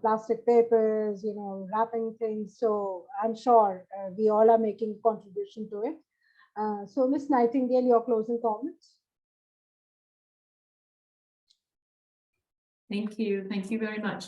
Speaker 1: plastic papers, wrapping things. So I'm sure we all are making a contribution to it. So Ms. Nightingale, your closing comments.
Speaker 8: Thank you. Thank you very much.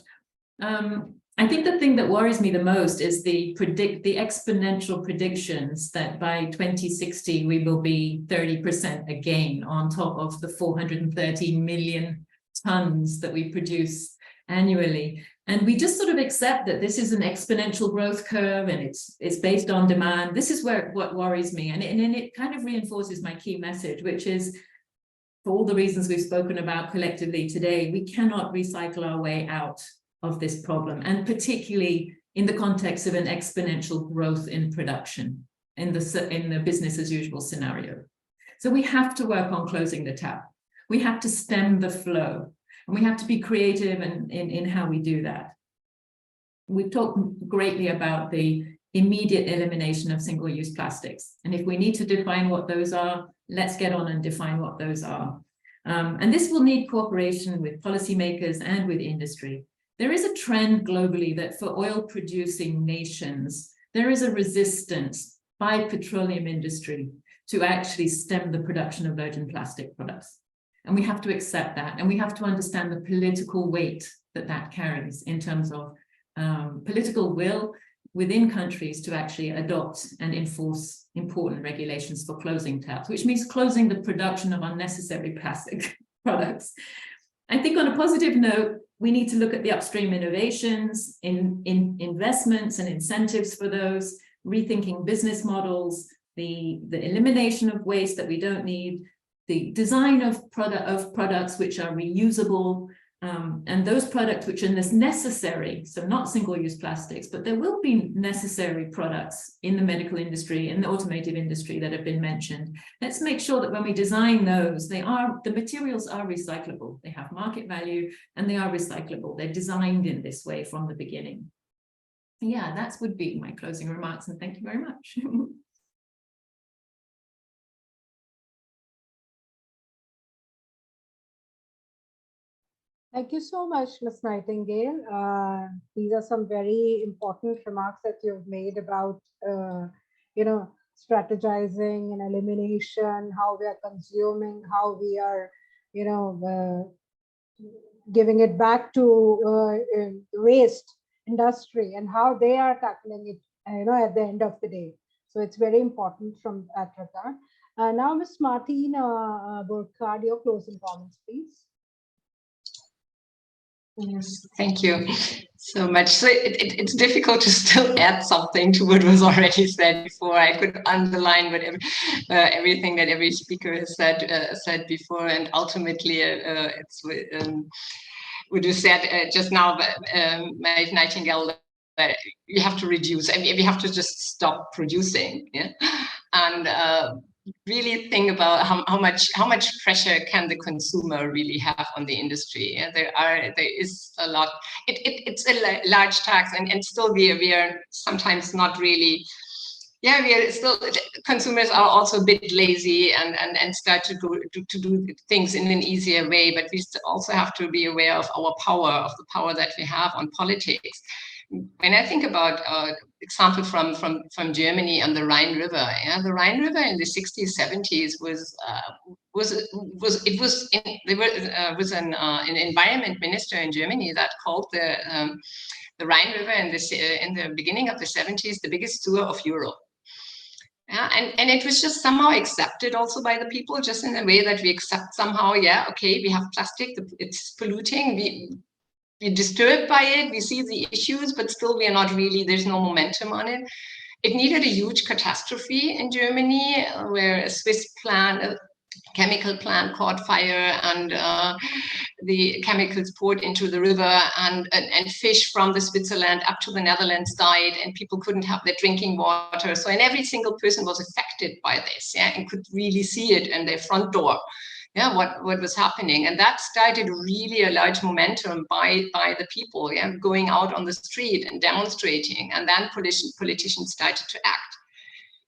Speaker 8: I think the thing that worries me the most is the exponential predictions that by 2060 we will be 30% again on top of the 430 million tons that we produce annually. And we just sort of accept that this is an exponential growth curve and it's based on demand. This is what worries me. And it kind of reinforces my key message, which is, for all the reasons we've spoken about collectively today, we cannot recycle our way out of this problem, and particularly in the context of an exponential growth in production in the business as usual scenario. So we have to work on closing the tap. We have to stem the flow, and we have to be creative in how we do that. We've talked greatly about the immediate elimination of single-use plastics, and if we need to define what those are, let's get on and define what those are. And this will need cooperation with policymakers and with industry. There is a trend globally that for oil-producing nations, there is a resistance by petroleum industry to actually stem the production of virgin plastic products. And we have to accept that, and we have to understand the political weight that that carries in terms of political will within countries to actually adopt and enforce important regulations for closing taps, which means closing the production of unnecessary plastic products. I think on a positive note, we need to look at the upstream innovations in investments and incentives for those, rethinking business models, the elimination of waste that we don't need, the design of products which are reusable, and those products which are necessary, so not single-use plastics, but there will be necessary products in the medical industry, in the automotive industry that have been mentioned. Let's make sure that when we design those, the materials are recyclable. They have market value and they are recyclable. They're designed in this way from the beginning. Yeah, that would be my closing remarks, and thank you very much.
Speaker 1: Thank you so much, Ms. Nightingale. These are some very important remarks that you've made about, strategizing and elimination, how we are consuming, how we are, giving it back to waste industry and how they are tackling it, at the end of the day. So it's very important from that regard. Now, Ms. Martina Burkhard, your closing comments, please.
Speaker 9: Yes, thank you so much. So it's difficult to still add something to what was already said before. I could underline everything that every speaker has said before, and ultimately it's what you said just now, Maeve Nightingale. We have to reduce, and we have to just stop producing, yeah, and really think about how much pressure can the consumer really have on the industry. Yeah, there is a lot. It's a large tax, and still we are sometimes not really. Yeah, we are still, consumers are also a bit lazy and start to do things in an easier way. But we also have to be aware of our power, of the power that we have on politics. When I think about example from Germany and the Rhine River, yeah, the Rhine River in the 60s, 70s was an environment minister in Germany that called the Rhine River in the beginning of the 70s the biggest sewer of Europe. Yeah, and it was just somehow accepted also by the people, just in a way that we accept somehow, yeah, okay, we have plastic, it's polluting, we're disturbed by it, we see the issues, but still we are not really, there's no momentum on it. It needed a huge catastrophe in Germany, where a Swiss chemical plant caught fire, and the chemicals poured into the river, and fish from the Switzerland up to the Netherlands died, and people couldn't have their drinking water. So, and every single person was affected by this, yeah, and could really see it in their front door. Yeah, what was happening, and that started really a large momentum by the people, yeah, going out on the street and demonstrating, and then politicians started to act.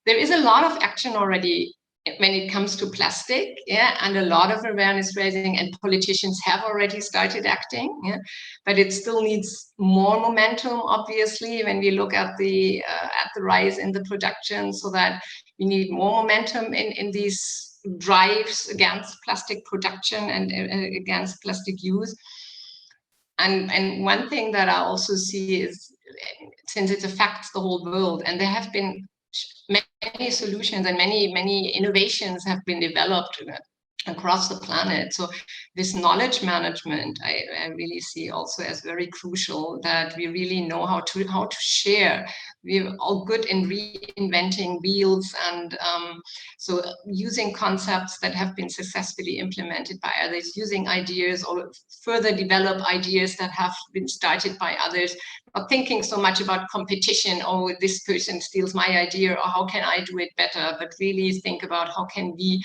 Speaker 9: There is a lot of action already when it comes to plastic, yeah, and a lot of awareness raising, and politicians have already started acting, yeah, but it still needs more momentum, obviously, when we look at the rise in the production, so that we need more momentum in these drives against plastic production and against plastic use. And one thing that I also see is, since it affects the whole world, and there have been many solutions and many innovations have been developed across the planet. So this knowledge management, I really see also as very crucial, that we really know how to share. We're all good in reinventing wheels, and so using concepts that have been successfully implemented by others, using ideas or further develop ideas that have been started by others, not thinking so much about competition, oh, this person steals my idea, or how can I do it better, but really think about how can we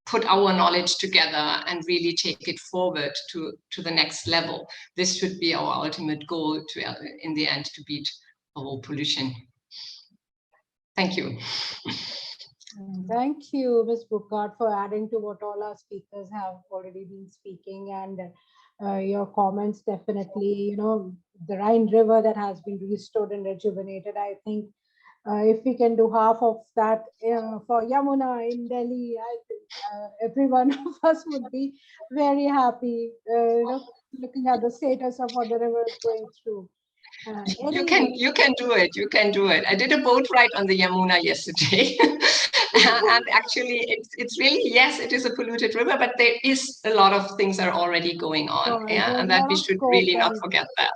Speaker 9: put our knowledge together and really take it forward to the next level. This should be our ultimate goal, to in the end, to beat all pollution. Thank you.
Speaker 1: Thank you, Ms. Burkhardt, for adding to what all our speakers have already been speaking, and your comments definitely, the Rhine River that has been restored and rejuvenated. I think if we can do half of that for Yamuna in Delhi, I think every one of us would be very happy, looking at the status of what the river is going through.
Speaker 9: You can do it. You can do it. I did a boat ride on the Yamuna yesterday. And actually, it's really, yes, it is a polluted river, but there is a lot of things that are already going on, yeah, and that we should really not forget that.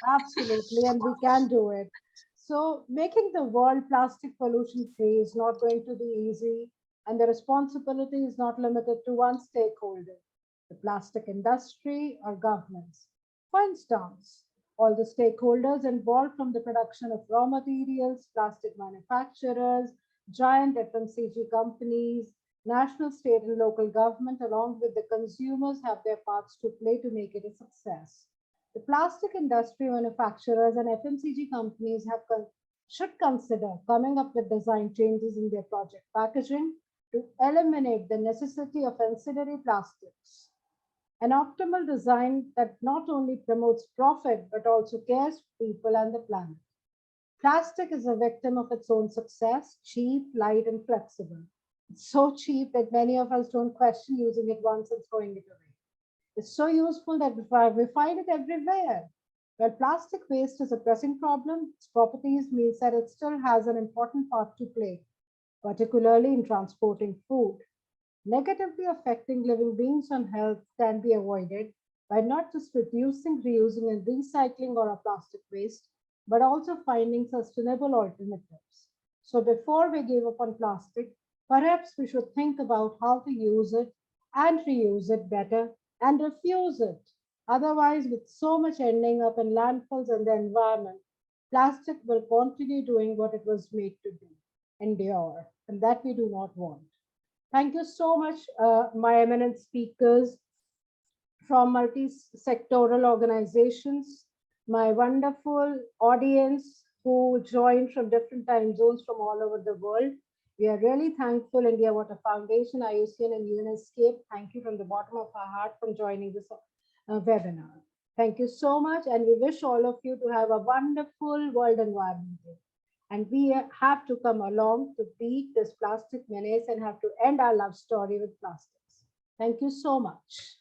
Speaker 1: Absolutely, and we can do it. So making the world plastic pollution free is not going to be easy, and the responsibility is not limited to one stakeholder, the plastic industry or governments. For instance, all the stakeholders involved, from the production of raw materials, plastic manufacturers, giant FMCG companies, national, state, and local government, along with the consumers, have their parts to play to make it a success. The plastic industry, manufacturers, and FMCG companies should consider coming up with design changes in their project packaging to eliminate the necessity of ancillary plastics. An optimal design that not only promotes profit but also cares for people and the planet. Plastic is a victim of its own success, cheap, light, and flexible. It's so cheap that many of us don't question using it once and throwing it away. It's so useful that we find it everywhere. While plastic waste is a pressing problem, its properties means that it still has an important part to play, particularly in transporting food. Negatively affecting living beings on health can be avoided by not just reducing, reusing, and recycling our plastic waste, but also finding sustainable alternatives. So before we give up on plastic, perhaps we should think about how to use it and reuse it better and refuse it. Otherwise, with so much ending up in landfills and the environment, plastic will continue doing what it was made to do, endure, and that we do not want. Thank you so much, my eminent speakers from multi-sectoral organizations, my wonderful audience who joined from different time zones from all over the world. We are really thankful, India Water Foundation, IUCN, and UNESCAPE. Thank you from the bottom of our heart for joining this webinar. Thank you so much, and we wish all of you to have a wonderful World Environment Day. And we have to come along to beat this plastic menace and have to end our love story with plastics. Thank you so much.